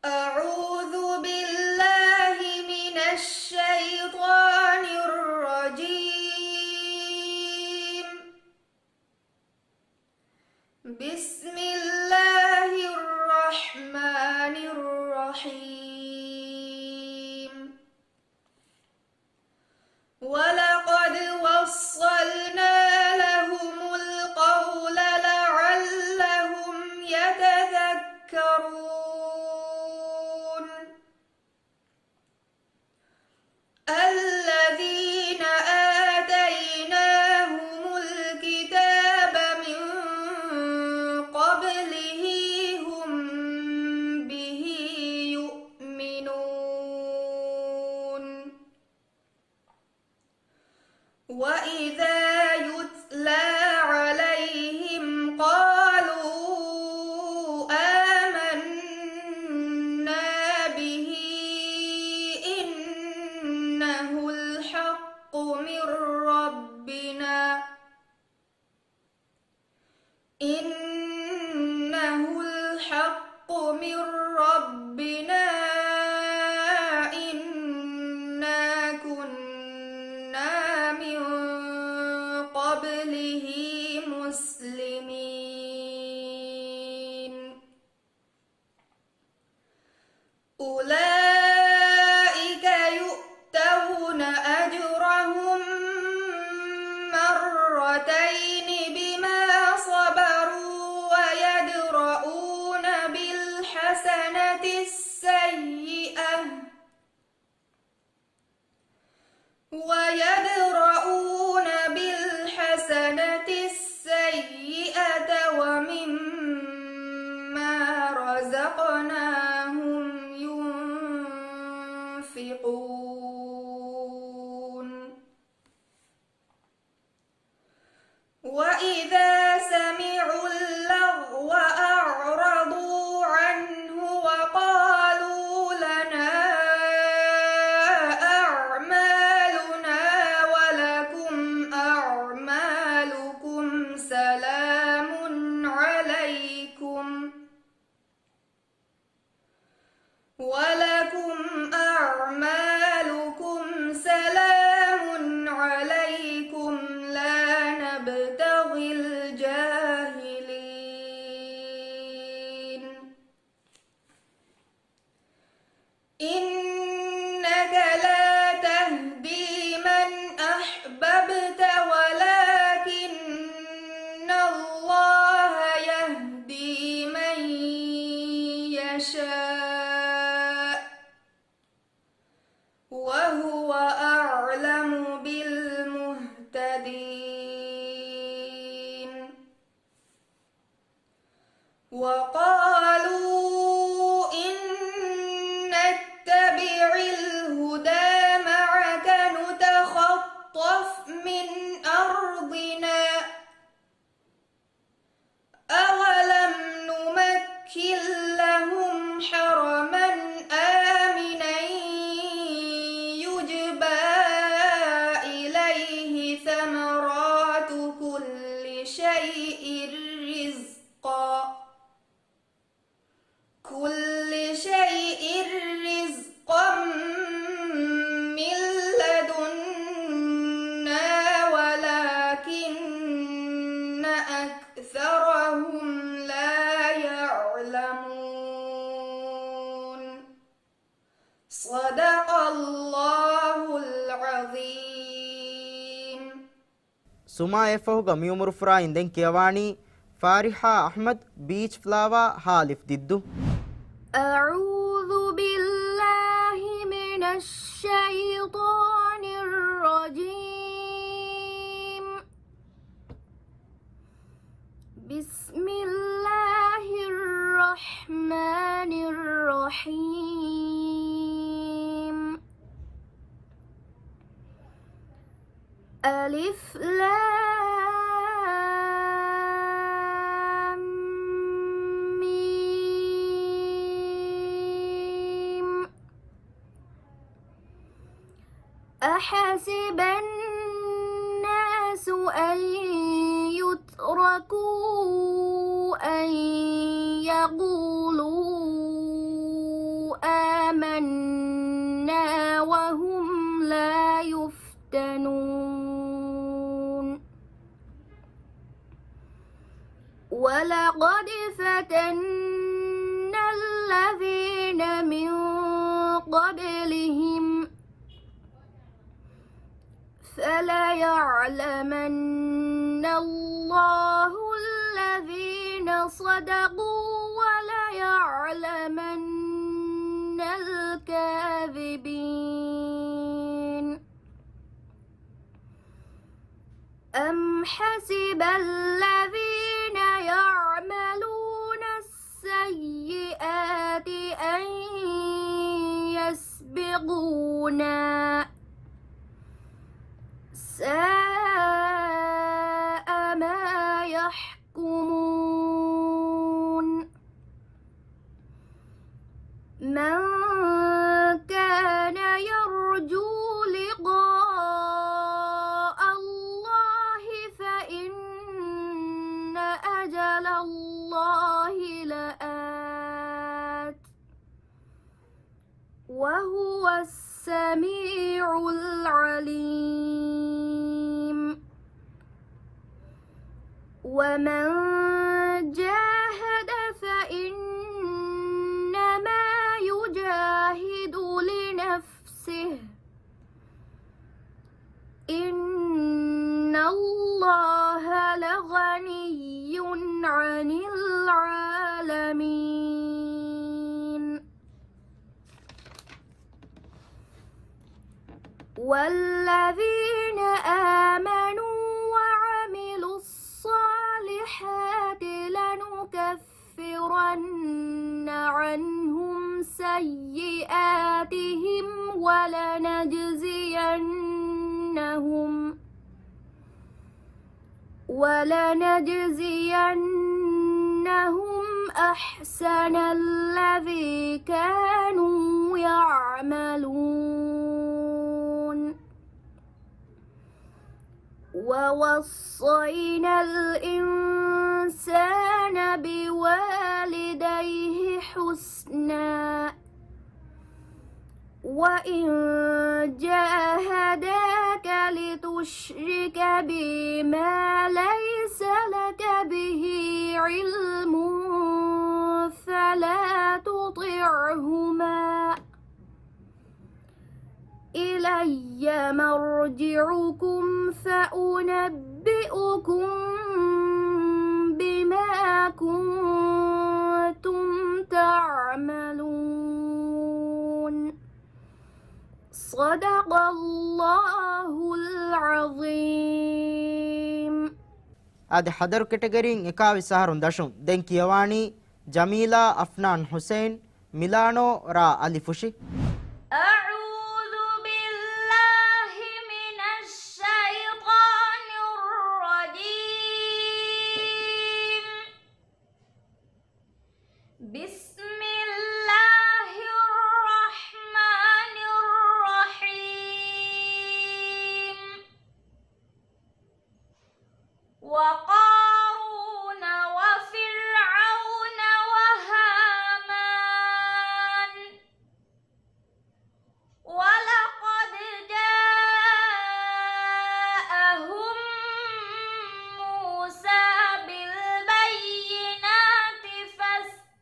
أعوذ بالله من الشيطان الرجيم بسم الله الرحمن الرحيم ولقد وصلنا لهم القول لعلهم يتذكرون الذين آتيناهم الكتاب من قبله هم به يؤمنون وإذا يتلى عليهم قالوا آمنا به إنه الحق من ربنا إنه الحق من ربنا إنا كنا من قبله مسلمين أولئك يؤتون أجرهم مرتين بما صبروا ويدرؤون بالحسنة السيئة ومما رزقناهم ينفقون يشاء وهو أعلم بالمهتدين وقالوا إن نتبع الهدى معك نتخطف من أرضنا أولم نمكن لهم حرما آمنا يجبى إليه ثمرات كل شيء رزقا من لدنا ولكن أكثرهم لا يعلمون صدق الله العظيم ಸುಮಾ ಎಫಹುಗ ಮಿಯುಮುರು ಫುರಾ ಇಂದೆನ್ ಕಿಯವಾಣಿ ಫಾರಿಹಾ ಅಹ್ಮದ್ ಬೀಚ್ ಫ್ಲಾವಾ ಹಾಲಿಫ್ ದಿದ್ದು أعوذ بالله من الشيطان الرجيم بسم الله الرحمن الرحيم ألف لام ميم أحسب الناس أن يتركوا أن يقولوا آمنا وهم لا يفتنون ولقد فتنا الذين من قبلهم فليعلمن الله الذين صدقوا وليعلمن الكاذبين أم حسب الذين يعملون السيئات أن يسبقونا ساء ما يحكمون من كان يرجو لقاء الله فإن أجل الله لآت وهو السميع العليم ومن جاهد فإنما يجاهد لنفسه إن الله لغني عن العالمين والذين آمنوا وعملوا الصالحات لنكفرن عنهم سيئاتهم ولنجزينهم أحسن الذي كانوا يعملون ووصينا الإنسان بوالديه حسنا وإن جاهداك لتشرك بي ما ليس لك به علم فلا تطعهما إلي مرجعكم فأنبئكم بما كنتم تعملون صدق الله العظيم. ade hadaru category ekavi saharun dashun den kiyawani Jamila Afnan Hussein Milano ra Ali Fushi. أعوذ بالله من الشيطان الرجيم. بسم الله الرحمن الرحيم. وقارون وفرعون وهامان ولقد جاءهم موسى بالبينات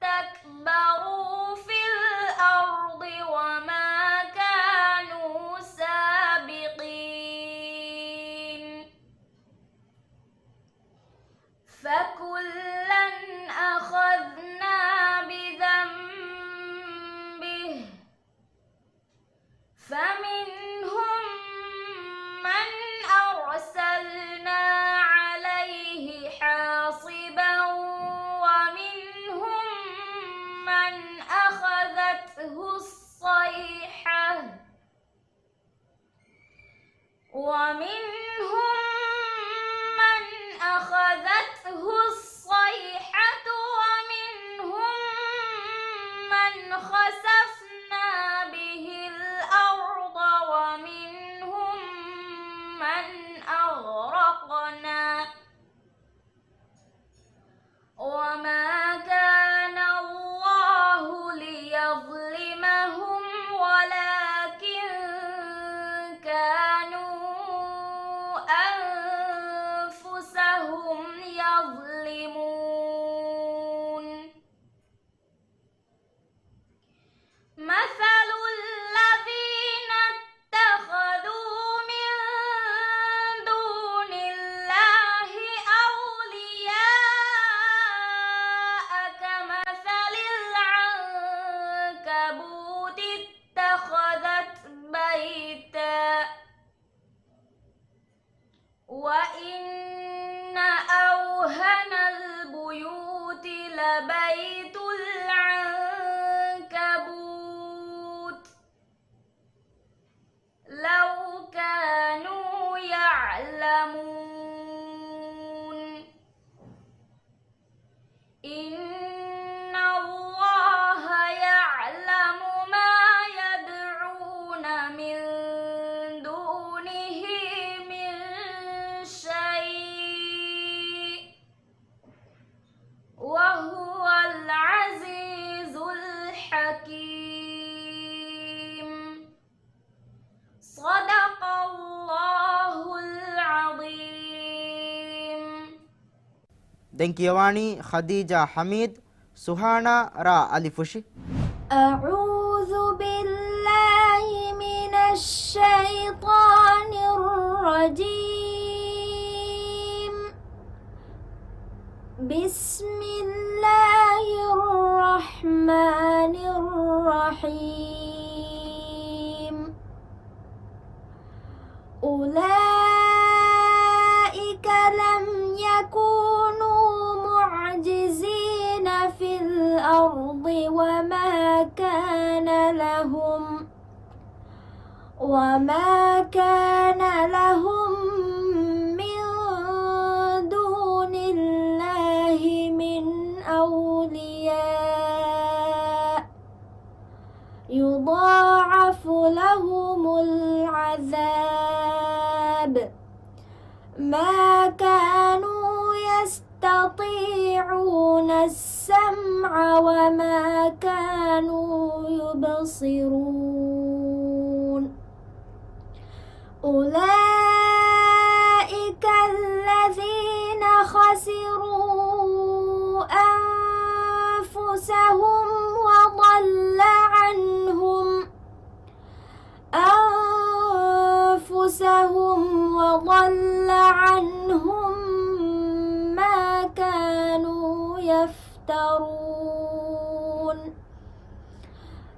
فاستكبروا في الأرض وما كانوا سابقين. فكلا أخذنا بذنبه فمنهم من أرسلنا عليه حاصبا ومنهم من أخذته الصيحة ومنهم من أخذته الصيحة ومنهم من خسفنا به الأرض ومنهم من أغرقنا وما كان الله ليظلمهم ولكن كانوا أنفسهم يظلمون. مثل الذين اتخذوا من دون الله أولياء كمثل العنكبوت اتخذت بيتا وإن أوهن البيوت لبيت العنكبوت لو كانوا يعلمون. إن الله يعلم ما يدعون من دونه من شيء وهو العزيز الحكيم. صدق الله العظيم. den kiyawani Khadija Hamid Suhana ra Ali Fushi. أعوذ بالله من الشيطان الرجيم. بسم الله الرحمن الرحيم. أولئك لم يكونوا معجزين في الأرض وما كان لهم من دون الله من أولياء يضاعف لهم العذاب ما كانوا يستطيعون السمع وما كانوا يبصرون. أولئك الذين خسروا أنفسهم وضل عنهم ما كانوا يفترون.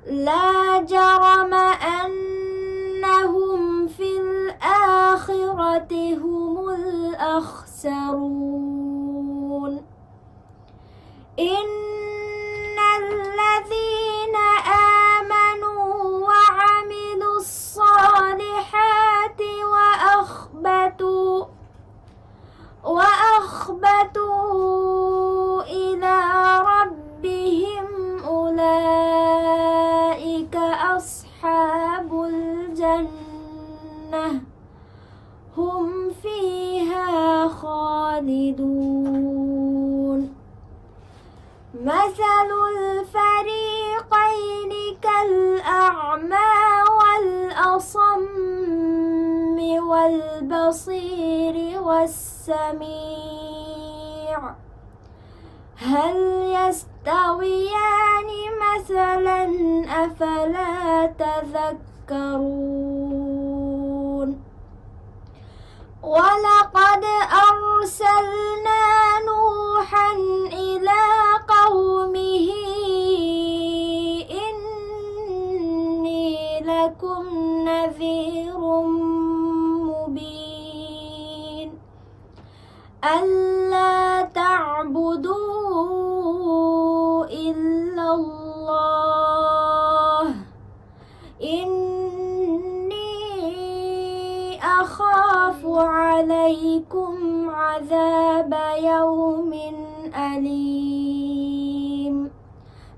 لا جرم أن يتيسرون إن الذين آمنوا وعملوا الصالحات وأخبتوا إلى ربهم أولئك أصحاب الجنة هم فيها خالدون مثل الفريقين كالأعمى والأصم والبصير والسميع هل يستويان مثلا أفلا تذكرون ولقد أرسلنا نوحا إلى قومه إني لكم نذير مبين ألا تعبدوا إلا الله أخاف عليكم عذاب يوم أليم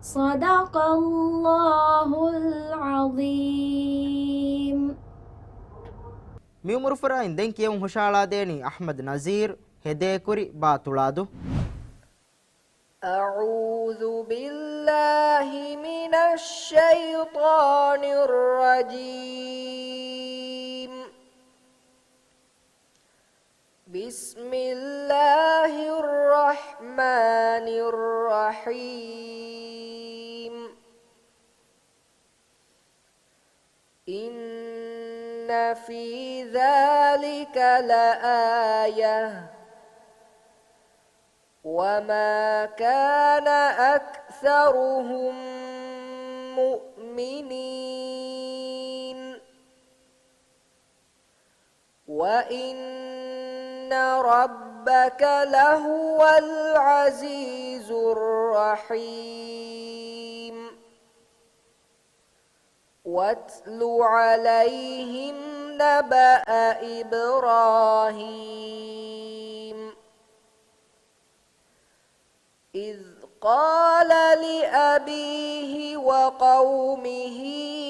صدق الله العظيم මියුමුරුෆරා ඉඳන් කියමු හොෂාලා දේනි අහ්මද් නසීර් හෙදේකුරි බාතුලාදු أعوذ بالله من الشيطان الرجيم بسم الله الرحمن الرحيم إن في ذلك لآية وما كان أكثرهم مؤمنين وإن ربك لهو العزيز الرحيم واتل عليهم نبأ إبراهيم إذ قال لأبيه وقومه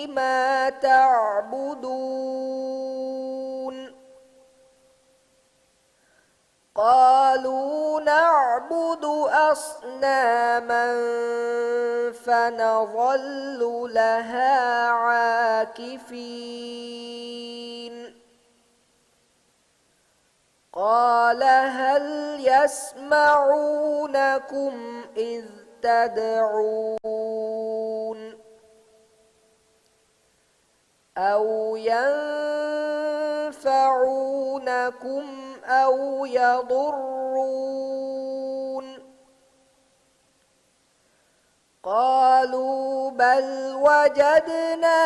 ما تعبدون قالوا نعبد أصناما فنظل لها عاكفين قال هل يسمعونكم إذ تدعون أو ينفعونكم أو يضرون قالوا بل وجدنا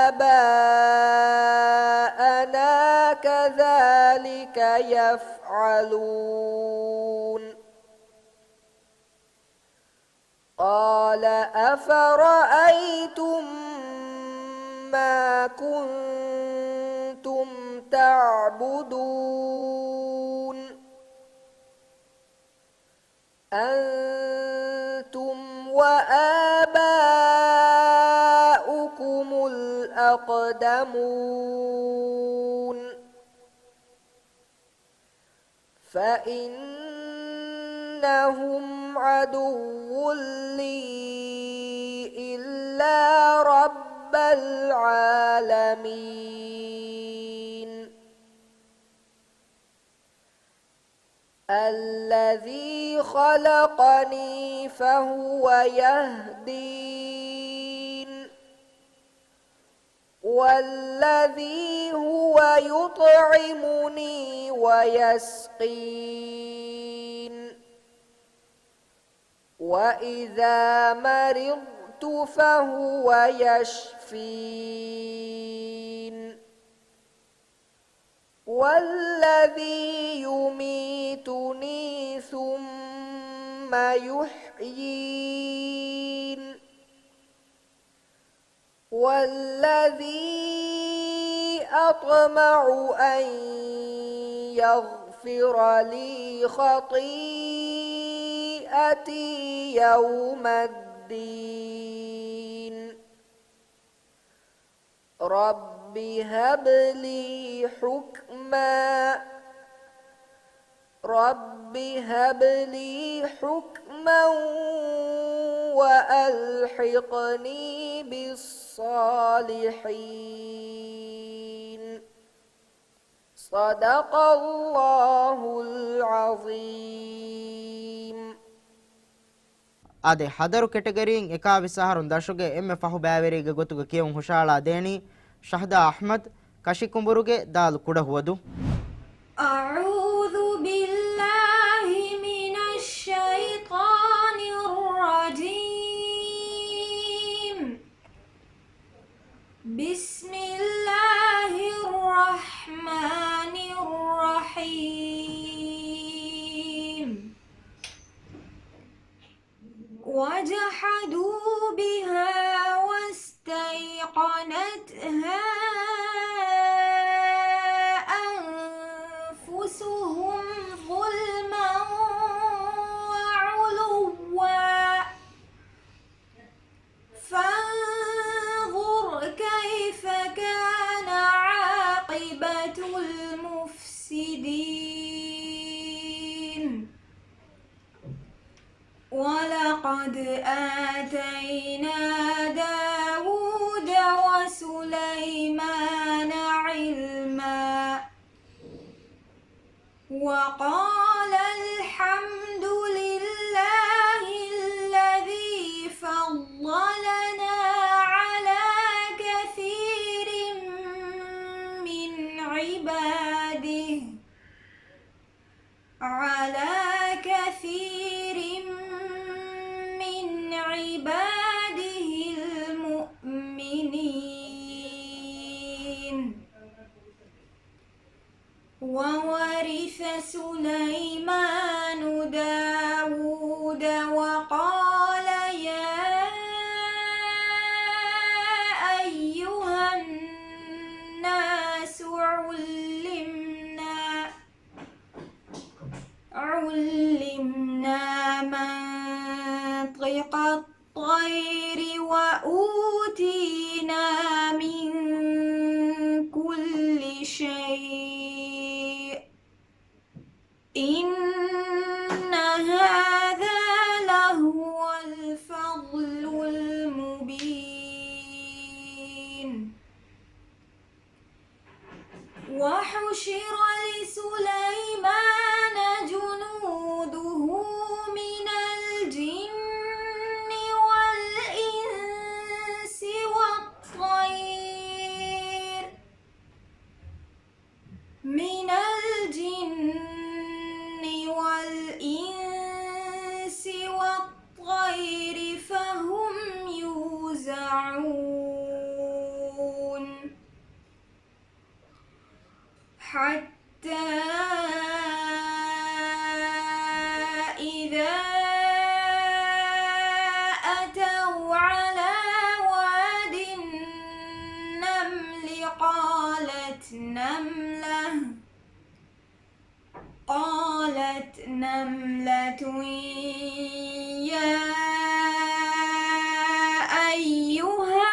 آباءنا كذلك يفعلون قال أفرأيتم ما كنتم تعبدون أنتم وآباؤكم الأقدمون فإنهم عدو لي إلا رب العالمين الذي خلقني فهو يهدين والذي هو يطعمني ويسقين وإذا مرضت فهو يشفين والذي يميتني ثم يحيين والذي أطمع أن يغفر لي خطيئتي يوم الدين رب هب لي حكما وألحقني بالصالحين صدق الله العظيم. ade hadaru category eka visaharun dashuge emme fahu bæverige gotuge kiyun hushala deni shahda ahmad kashikumburuge dal kuda huwadu. أعوذ بالله من الشيطان الرجيم. بسم الله الرحمن الرحيم. وجحدوا بها واستيقنتها أنفسهم ظلما وعلوا فانظر كيف كان عاقبة المفسدين. ولقد آتينا داود وسليمان علما وقال الحمد لله الذي فضلنا على كثير من عباده المؤمنين. وورث سليمان داود وقال يا أيها الناس علمنا منطق الطير وأوتينا من كل شيء إن هذا لهو الفضل المبين. وحشر لسليمان جنوده من الجن والإنس والطير فهم يوزعون حتى إذا أتوا على واد النمل قالت نملة يا أيها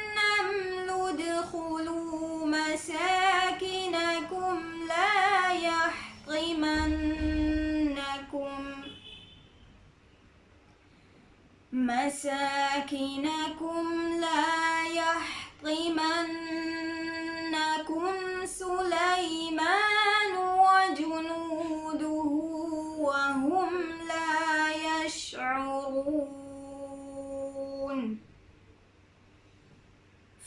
النمل ادخلوا مساكنكم لا يحطمنكم سليمان وجنوده وهم لا يشعرون.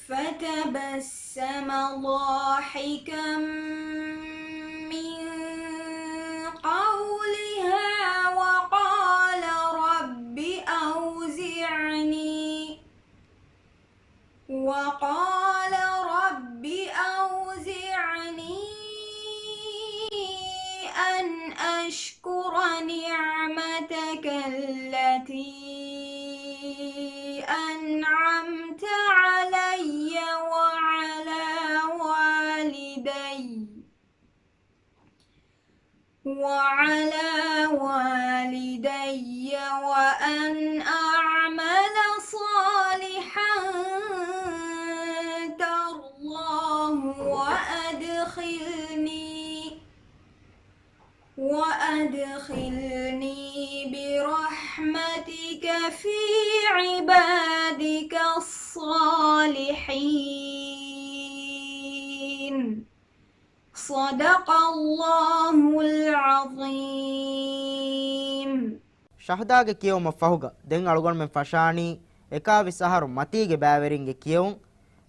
فتبسم ضاحكا من قولها وقال رب أوزعني نعمتك التي أنعمت علي وعلى والدي وأن أعمل صالحا ترضاه وأدخلني برحمتك في عبادك الصالحين. صدق الله العظيم. ಶಹದಾಗೆ ಕಿಯೋ ಮಫಹುಗ ದೆನ್ ಅಳುಗೊಂಡು ಮೆ ಫಶಾನಿ ಎಕಾವಿ ಸಹರು ಮತಿಗೆ ಬ್ಯಾವೆರಿಂಗೆ ಕಿಯೋಂ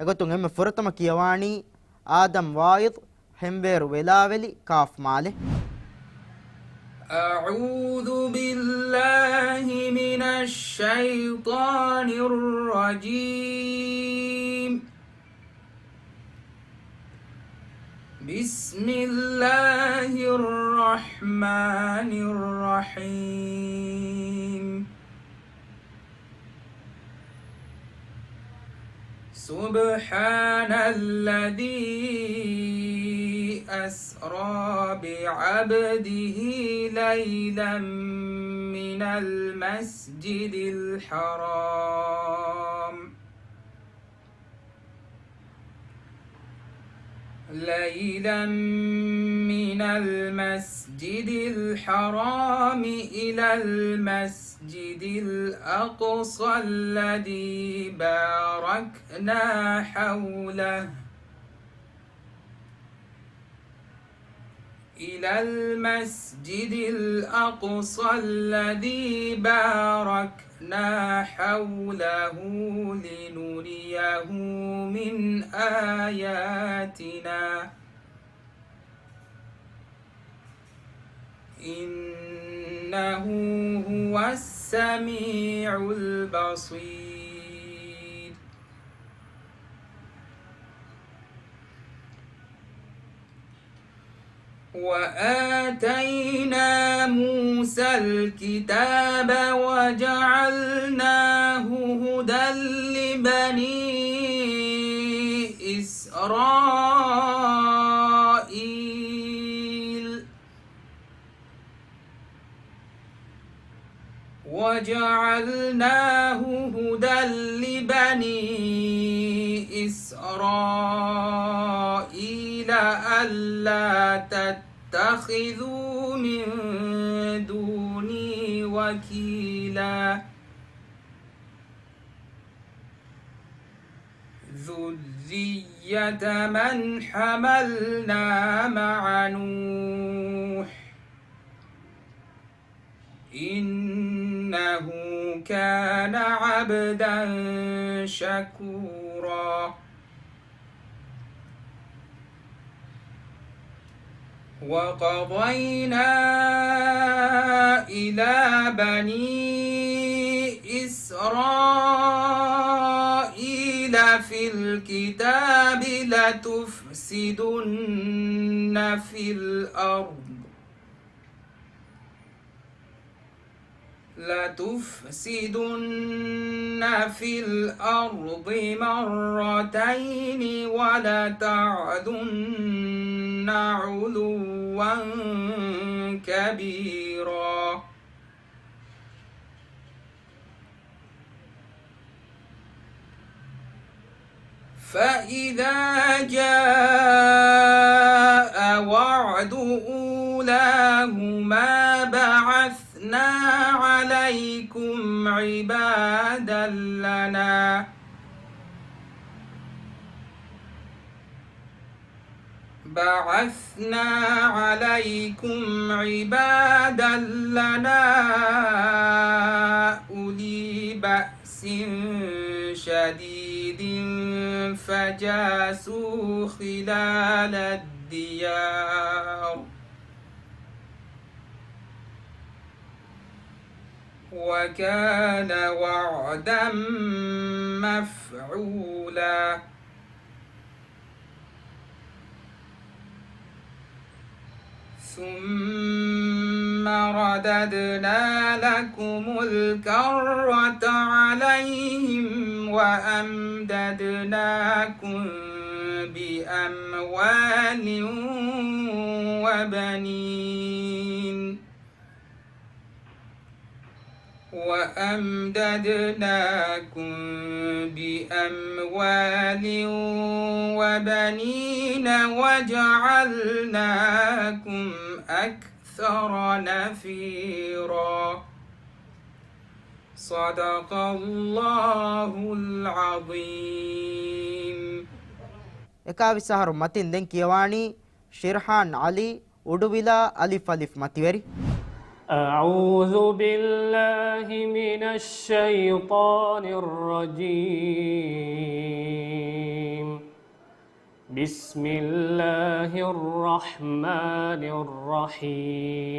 ಎಗೊತ್ತುಂ ಎಮ್ಮೆ ಫುರತಮ ಕಿಯವಾಣಿ ಆದಮ್ ವಾಯಿದ್ ಹೆಂಬೇರು ವೆಲಾವೆಲಿ ಕಾಫ್ ಮಾಲೆ أعوذ بالله من الشيطان الرجيم. بسم الله الرحمن الرحيم. سبحان الذي أسرى بعبده ليلا من المسجد الحرام إلى المسجد الأقصى الذي باركنا حوله لنريه من آياتنا إنه هو السميع البصير. وآتينا موسى الكتاب وجعلناه هدى لبني إسرائيل ألا تتخذوا من دوني وكيلا ذرية من حملنا مع نوح إنه كان عبدا شكورا. وقضينا إلى بني إسرائيل في الكتاب لتفسدن في الأرض مرتين ولتعلن علوا كبيرا. فإذا جاء وعد أولاهما بعثنا عليكم عبادا لنا أولي بأس شديد فجاسوا خلال الديار وكان وعدا مفعولا. ثم ثم رددنا لكم الكرة عليهم وأمددناكم بأموال وبنين وجعلناكم أكثر نفيرا صدق الله العظيم. එකාවි සහරු මතින් දැන් කියවානි ශිර්හාන් අලි උඩුවිලා අලිෆ් අලිෆ් මතිවරි. أعوذ بالله من الشيطان الرجيم. بسم الله الرحمن الرحيم.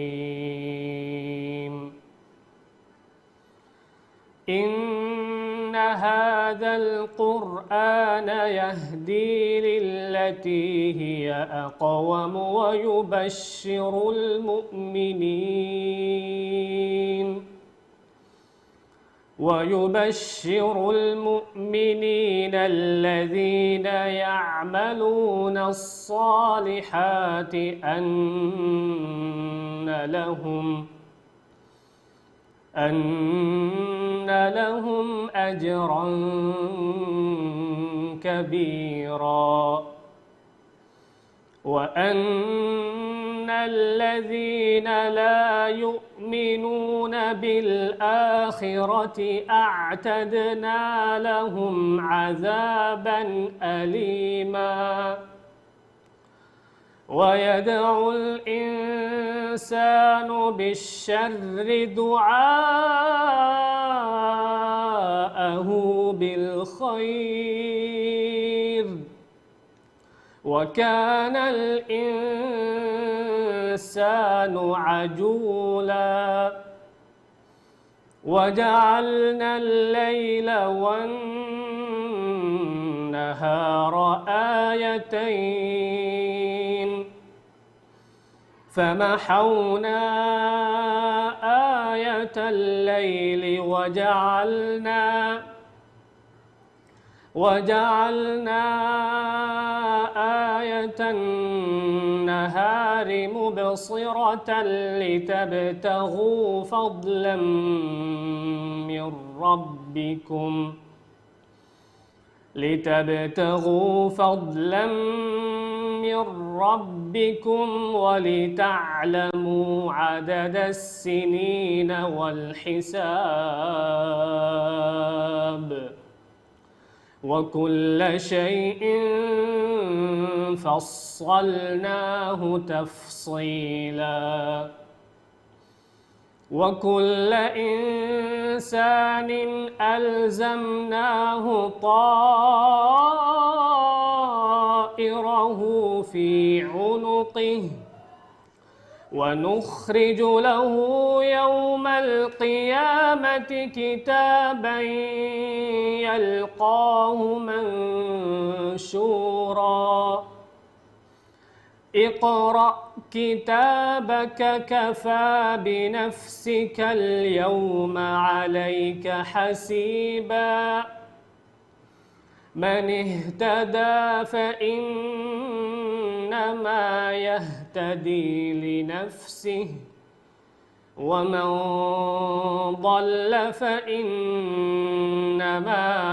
إن هذا القرآن يهدي للتي هي أقوم ويبشر المؤمنين الذين يعملون الصالحات أن لهم أجرا كبيرا وأن الذين لا يؤمنون بالآخرة أعتدنا لهم عذابا أليما. ويدعو الإنسان بالشر دعاءه بالخير وكان الإنسان عجولا. وجعلنا الليل والنهار آيتين فمحونا آية الليل وجعلنا آية النهار مبصرة لتبتغوا فضلا من ربكم ولتعلموا عدد السنين والحساب وكل شيء فصلناه تفصيلا. وكل إنسان ألزمناه طائره في عنقه ونخرج له يوم القيامة كتابا يلقاه منشورا. اقرأ كتابك كفى بنفسك اليوم عليك حسيبا. من اهتدى فإنما يهتدي لنفسه ومن ضل فإنما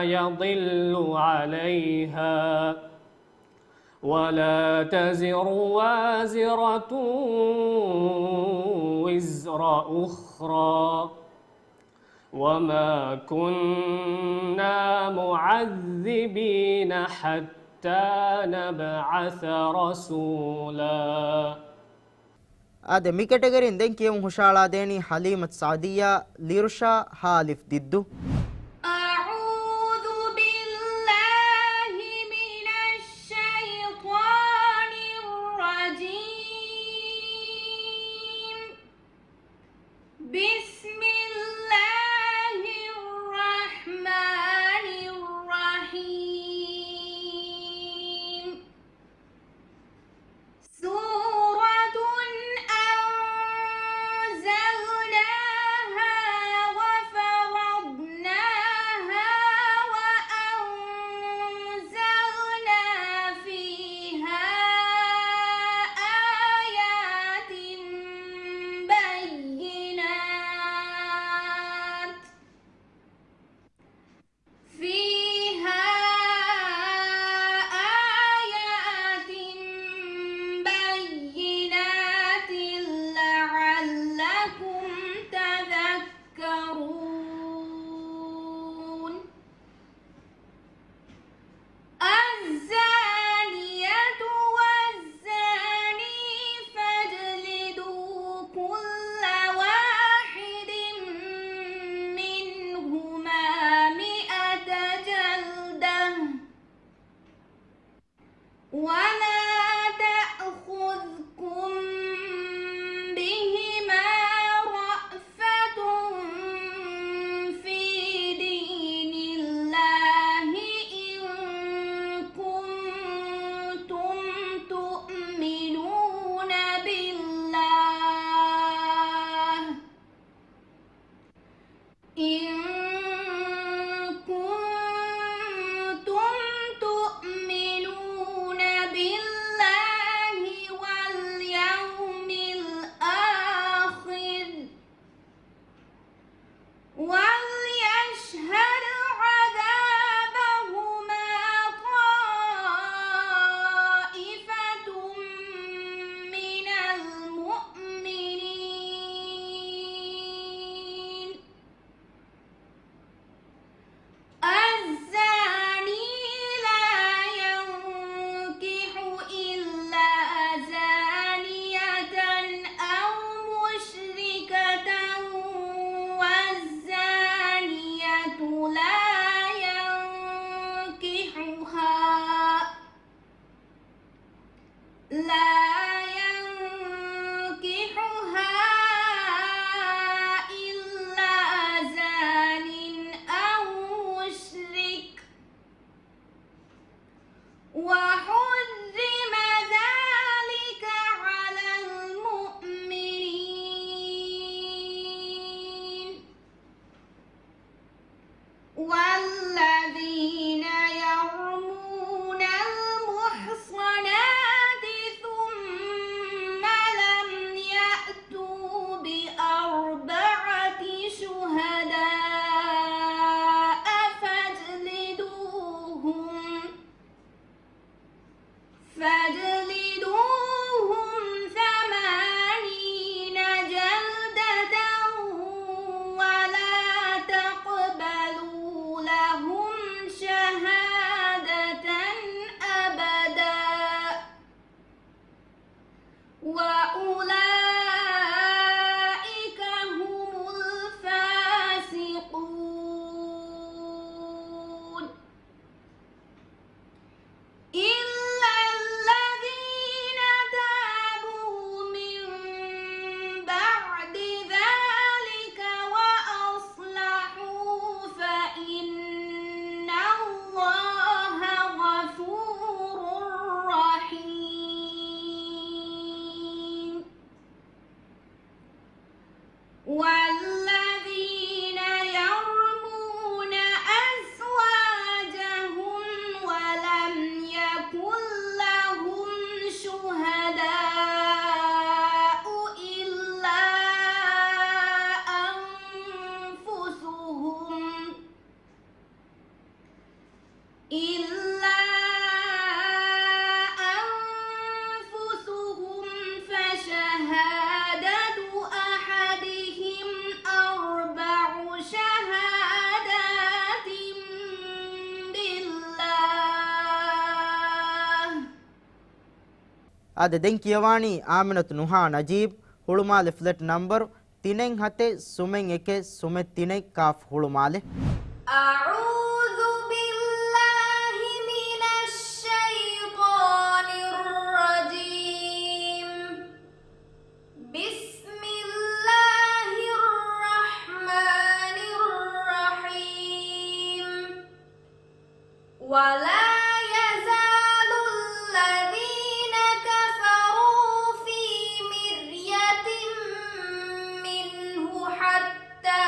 يضل عليها ولا تزر وازرة وزر أخرى وما كنا معذبين حتى نبعث رسولا. ආද මේ කැටගරියෙන් දැන් කියමු හුෂාලා දේනි හලීමත් සාදියා ලිර්ෂා හාලිෆ් දිද්දු. سورة أنزلناها إن كنتم تؤمنون بالله واليوم الآخر وليشهد عذابهما طائفة من المؤمنين الزاني لا ينكح إلا زانية أو مشركة والزانية لا ينكحها إلا زان أو مشرك وحرم ذلك على المؤمنين والذين يرمون المحصنات ثم لم يأتوا بأربعة شهداء فاجلدوهم 80 جلدة ولا تقبلوا لهم شهادة أبدا وأولئك هم الفاسقون إلا الذين تابوا من بعد ذلك وأصلحوا فإن الله غفور رحيم والذين يرمون أزواجهم ولم يكن لهم شهداء إلا أنفسهم فشهادة أحدهم 4 شهادات بالله. අද දෙන් කියවානි ආමිනත් නුහා නජීබ් හුළුමාලේ ෆ්ලැට් නම්බර් 37 සුමෙන් 1 සුමෙත් 3 කාෆ් හුළුමාලේ أعوذ بالله من الشيطان الرجيم بسم الله الرحمن الرحيم ولا يزال الذين كفروا في مرية منه حتى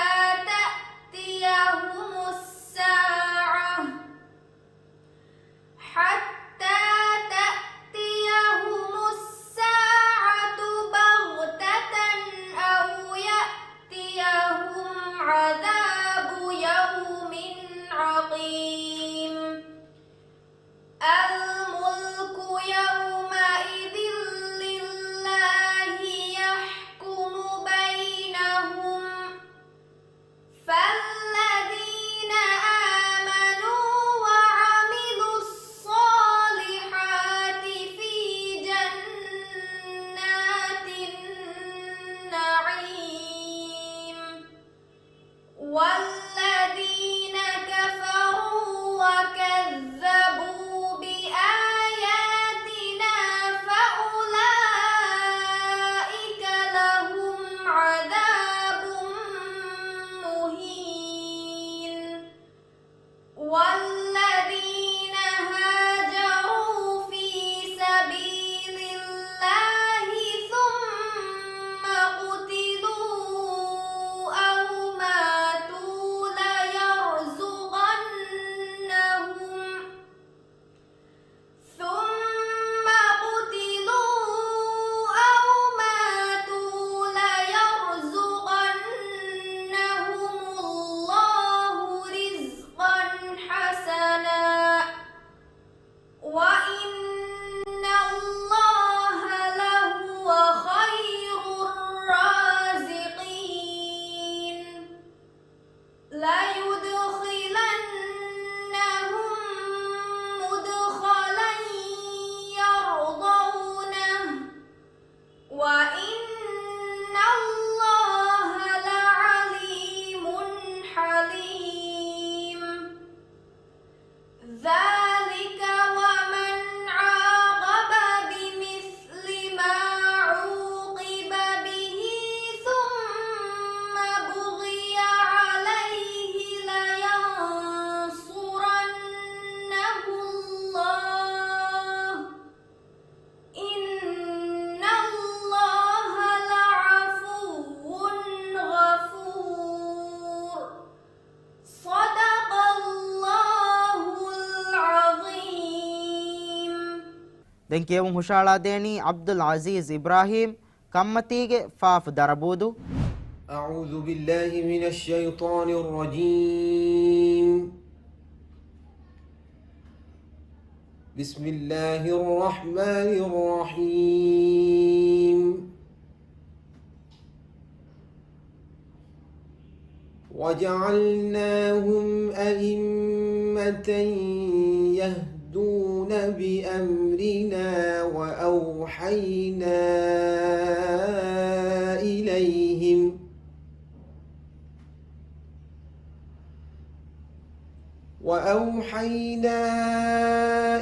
تأتيهم الساعة بغتة أو يأتيهم عذاب يوم عقيم الملك يومئذ لله يحكم بينهم فالذين آمنوا وعملوا الصالحات في جنات النعيم والذين كفروا وكذبوا بآياتنا فأولئك لهم عذاب مهين والذين هاجروا في سبيل الله ثم قتلوا أو ماتوا ليدخلنهم مدخلا يرضونه وإن الله لعليم حليم ذلك ومن عاقب بمثل ما عوقب به ثم بغي عليه لينصرنه الله إن الله لعفو غفور صدق الله العظيم. දැන් කියවමු හුෂාලා දේනි අබ්දුල් අසීස් ඉබ්‍රාහීම් කම්මතීගේ ෆාෆ් දරබූදු. أعوذ بالله من الشيطان الرجيم. بسم الله الرحمن الرحيم. وجعلناهم أئمة يهدون بأمرنا وأوحينا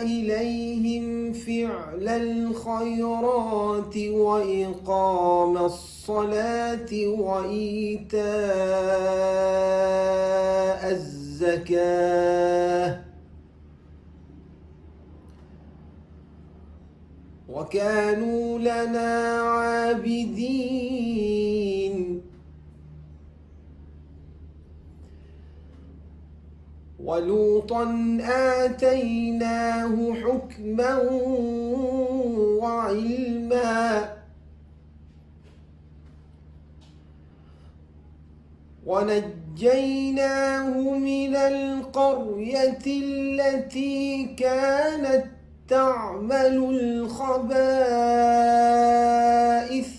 إليهم فعل الخيرات وإقام الصلاة وإيتاء الزكاة وكانوا لنا عابدين. ولوطا آتيناه حكما وعلما ونجيناه من القرية التي كانت تعمل الخبائث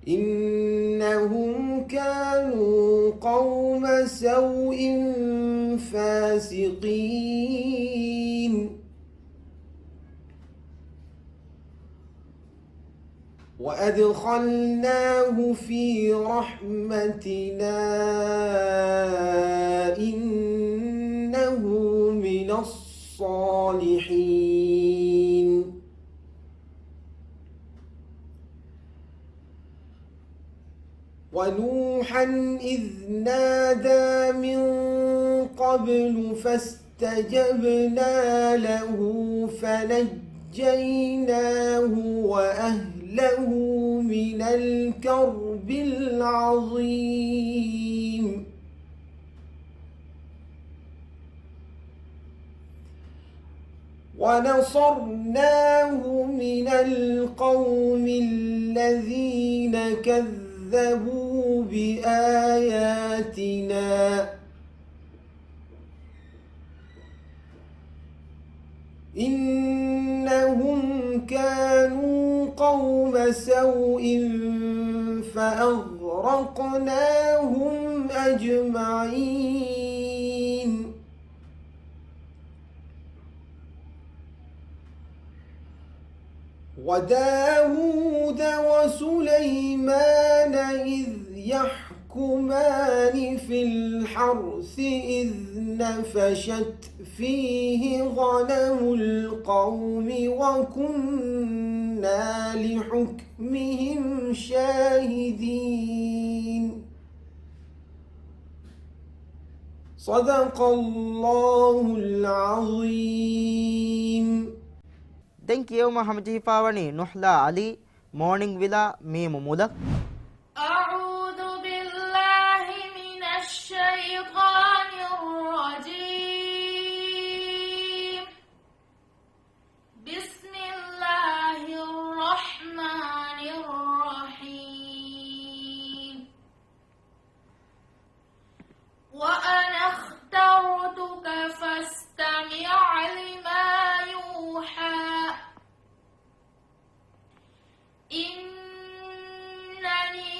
إنهم كانوا قوم سوء فاسقين. وأدخلناه في رحمتنا إنه من الصالحين. ونوحا إذ نادى من قبل فاستجبنا له فنجيناه وأهله من الكرب العظيم. ونصرناه من القوم الذين كذبوا بآياتنا إنهم كانوا قوم سوء فأغرقناهم أجمعين. وداود وسليمان إذ يحكمان في الحرث إذ نفشت فيه غنم القوم وكنا لحكمهم شاهدين. صدق الله العظيم. දැන් කියවමු හමජීෆාවනි නුහ්ලා අලි මෝර්නිං විලා මීමු මුලක්. أعوذ بالله من الشيطان الرجيم. بسم الله الرحمن الرحيم. وأنا اخترتك فاستمع لما يوحى إنني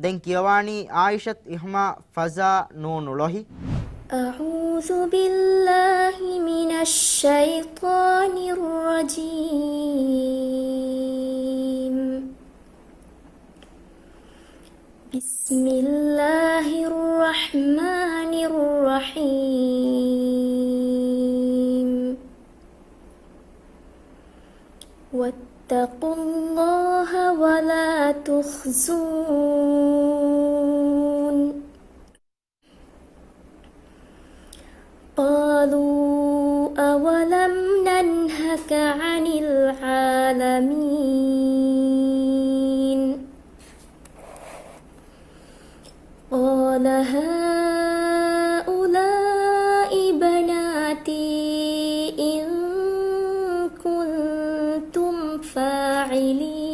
den kiyawani Aishat ihma faza nunu lohi أعوذ بالله من الشيطان الرجيم بسم الله الرحمن الرحيم واتقوا الله ولا تخزون قالوا أولم ننهك عن العالمين قال هؤلاء بناتي إن كنتم فاعلين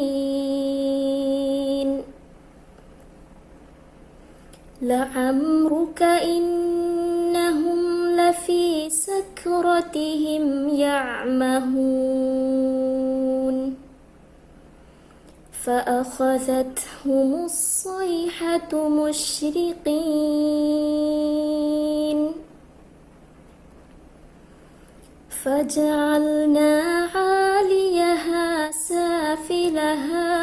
لعمرك إنهم لفي سكرتهم يعمهون فأخذتهم الصيحة مشرقين فجعلنا عاليها سافلها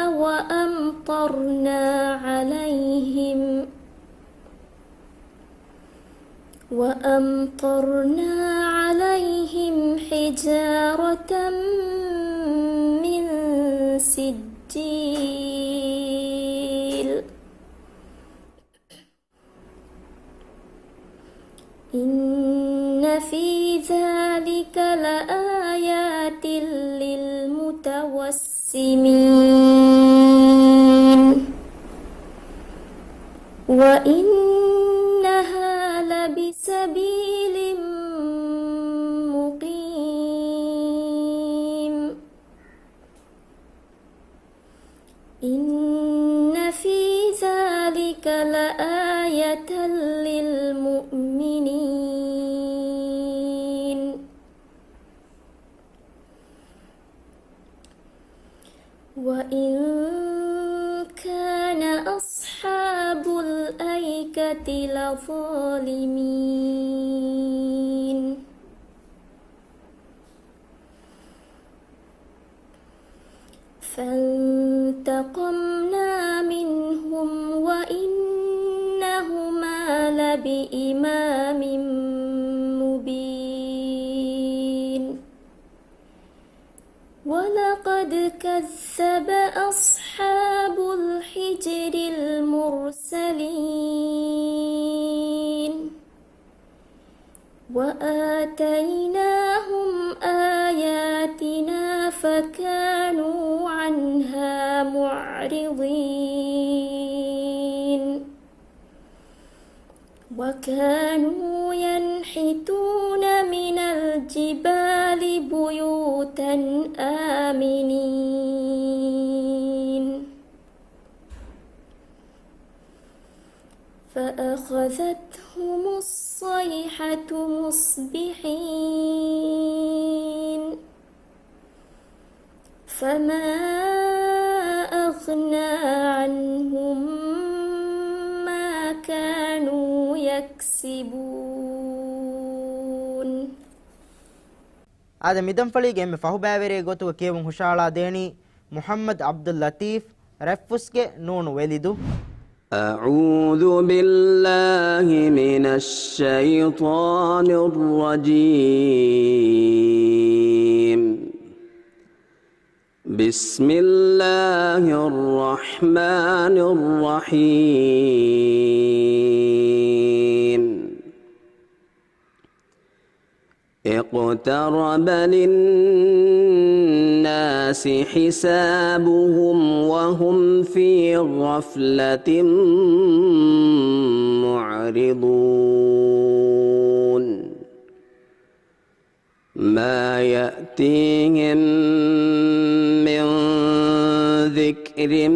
وأمطرنا عليهم حجارة من سجيل إن في ذلك لآيات للمتوسمين وإنها لبسبيل مقيم إن في ذلك لآية للمؤمنين وإن كان أصحاب الأيكة لظالمين فانتقمنا منهم وإنهما لبإمام مبين ولقد كذب أصحاب الحجر المرسلين وآتيناهم آياتنا فكانوا عنها معرضين وكانوا ينحتون من الجبال بيوتا آمنين فأخذتهم الصيحة مصبحين فما أغنى عنهم ما كانوا يكسبون Ada midamfali gemme fahubavere gotuga kiyevun hushala deni Muhammad Abdul Latif Refuske nunu welidu أعوذ بالله من الشيطان الرجيم بسم الله الرحمن الرحيم اقترب للناس حسابهم وهم في غفلة معرضون ما يأتيهم من ذكر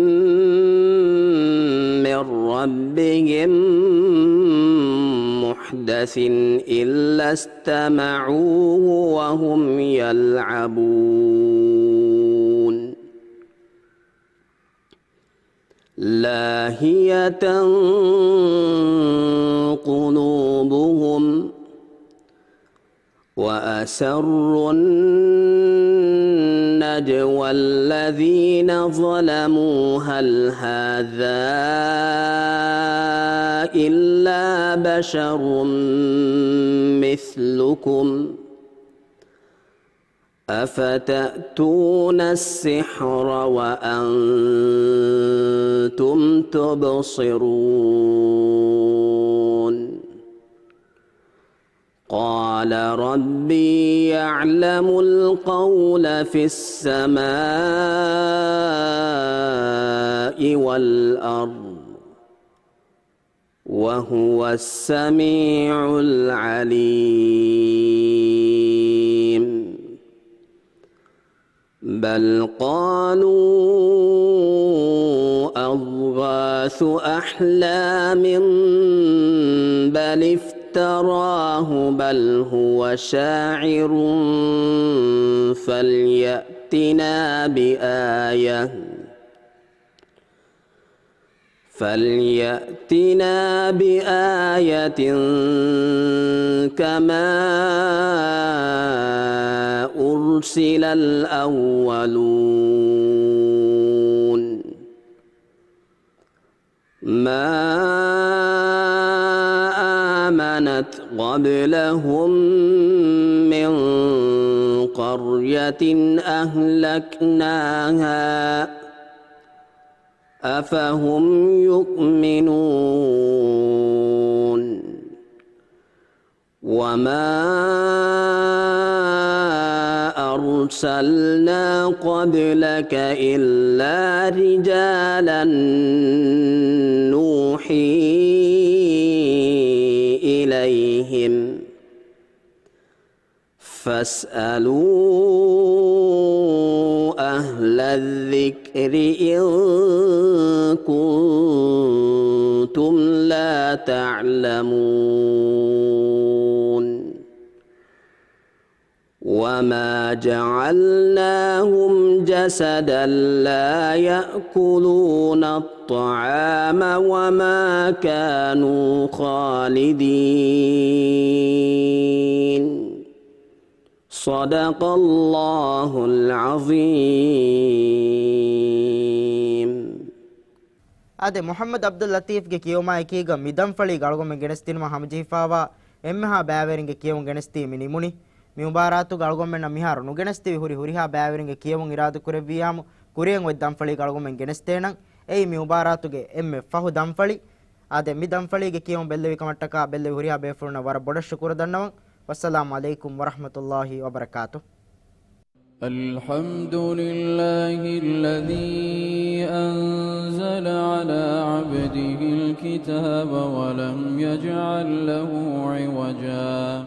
من ربهم محدث إلا استمعوه وهم يلعبون لاهية قلوبهم وأسروا النجوى الذين ظلموا هل هذا إلا بشر مثلكم أفتأتون السحر وأنتم تبصرون قال ربي يعلم القول في السماء والأرض وهو السميع العليم بل قالوا أضغاث أحلام بل افتراه بل هو شاعر فليأتنا بآية كما أرسل الأولون ما آمنت قبلهم من قرية أهلكناها أفهم يؤمنون وما أرسلنا قبلك إلا رجالا نوحي إليهم فاسألوا أهل الذكر إن كنتم لا تعلمون وما جعلناهم جسدا لا يأكلون الطعام وما كانوا خالدين صدق الله العظيم ade Muhammad Abdul Latif ge kiyoma ekiga midam fali galgome genestinma hamjifawa emmeha baaveringe kiyum genesti minimuni mi mubaratu galgome na miharu nu genesti huri huriha baaveringe kiyum iradu kureviyamu kurien we damfali galgome genestenan ei mi mubaratu ge emme fahu damfali ade mi damfali ge kiyum bellevi kamattaka bellevi huriha befurna war boda shukura dannawan wassalamu alaikum warahmatullahi wabarakatuh. الحمد لله الذي أنزل على عبده الكتاب ولم يجعل له عوجا